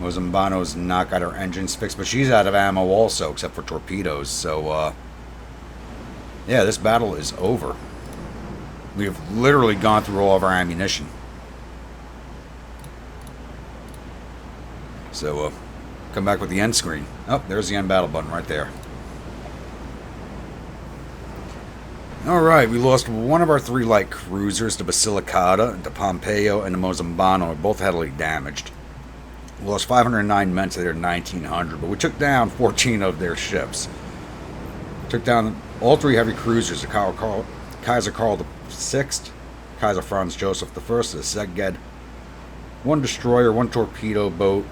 Mozambano's not got her engines fixed, but she's out of ammo also, except for torpedoes. So, yeah, this battle is over. We have literally gone through all of our ammunition. So, come back with the end screen. Oh, there's the end battle button right there. Alright, we lost one of our 3 light cruisers, the Basilicata, the Pompeo, and the Mozambano, both heavily damaged. We lost 509 men to their 1,900, but we took down 14 of their ships. Took down all 3 heavy cruisers, the Kaiser Karl VI, Kaiser Franz Joseph I, the Szeged, 1 destroyer, 1 torpedo boat,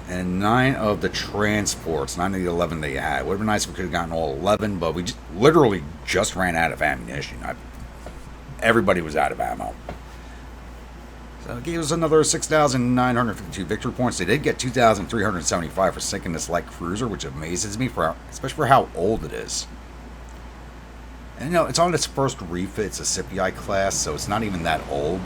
and 9 of the transports, 9 of the 11 they had. It would have been nice if we could have gotten all 11, but we literally just ran out of ammunition. Everybody was out of ammo. So it gave us another 6,952 victory points. They did get 2,375 for sinking this light cruiser, which amazes me, especially for how old it is. And you know, it's on its first refit. It's a Scipii class, so it's not even that old.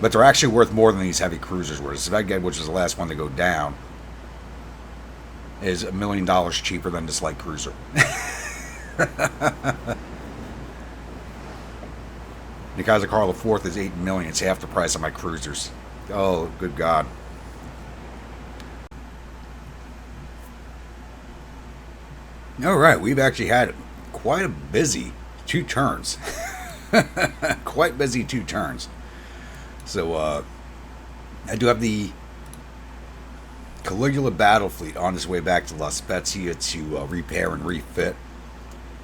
But they're actually worth more than these heavy cruisers were. The Szeged, which was the last one to go down, is $1 million cheaper than this light cruiser. The Kaiser Karl IV is $8 million. It's half the price of my cruisers. Oh, good God. Alright, we've actually had quite a busy 2 turns. Quite busy 2 turns. So, I do have the Caligula battle fleet on its way back to La Spezia to repair and refit.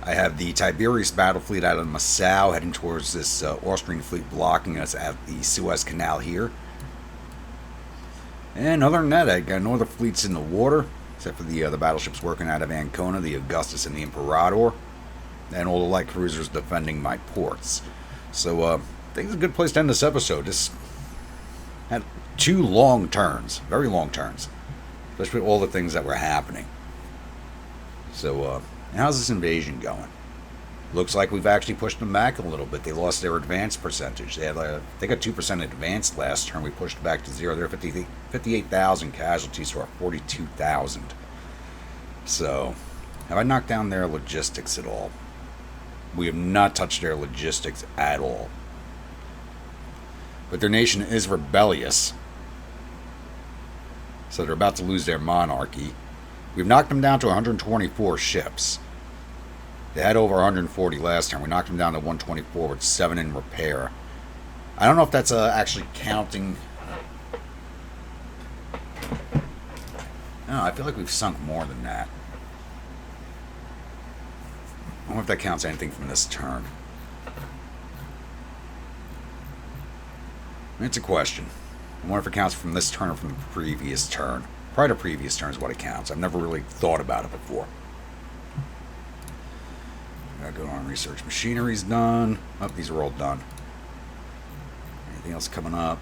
I have the Tiberius battle fleet out of Massau heading towards this Austrian fleet blocking us at the Suez Canal here. And other than that, I got no other fleets in the water, except for the battleships working out of Ancona, the Augustus and the Imperator, and all the light cruisers defending my ports. So, I think it's a good place to end this episode. Just had 2 long turns, very long turns, especially with all the things that were happening. So, how's this invasion going? Looks like we've actually pushed them back a little bit. They lost their advance percentage. They had, they got 2% advance last turn. We pushed back to 0. They're 58,000 casualties to our 42,000. So, have I knocked down their logistics at all? We have not touched their logistics at all. But their nation is rebellious. So they're about to lose their monarchy. We've knocked them down to 124 ships. They had over 140 last time. We knocked them down to 124 with 7 in repair. I don't know if that's actually counting. No, I feel like we've sunk more than that. I wonder if that counts anything from this turn. It's a question. I wonder if it counts from this turn or from the previous turn. Probably the previous turn is what it counts. I've never really thought about it before. Gotta go on research. Machinery's done. Oh, these are all done. Anything else coming up?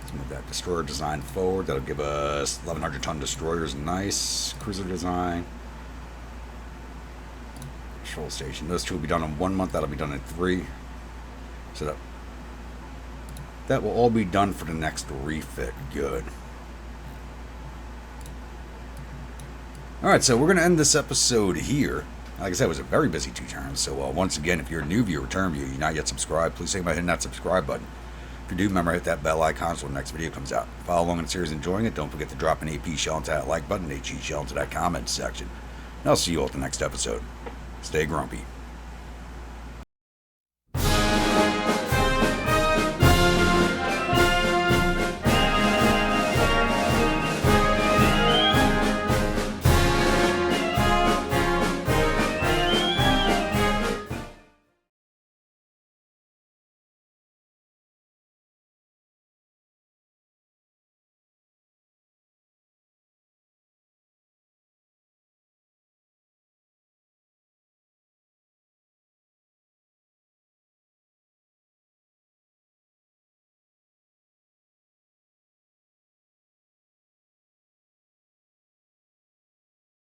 Let's move that destroyer design forward. That'll give us 1,100 ton destroyers. Nice. Cruiser design. Control station. Those 2 will be done in 1 month. That'll be done in 3. So that will all be done for the next refit. Good. Alright, so we're going to end this episode here. Like I said, it was a very busy 2 turns. So once again, if you're a new viewer, return viewer, you're not yet subscribed, please think about hitting that subscribe button. If you do, remember hit that bell icon so when the next video comes out. Follow along in the series, enjoying it. Don't forget to drop an AP shell into that like button, HE shell into that comment section. And I'll see you all at the next episode. Stay grumpy.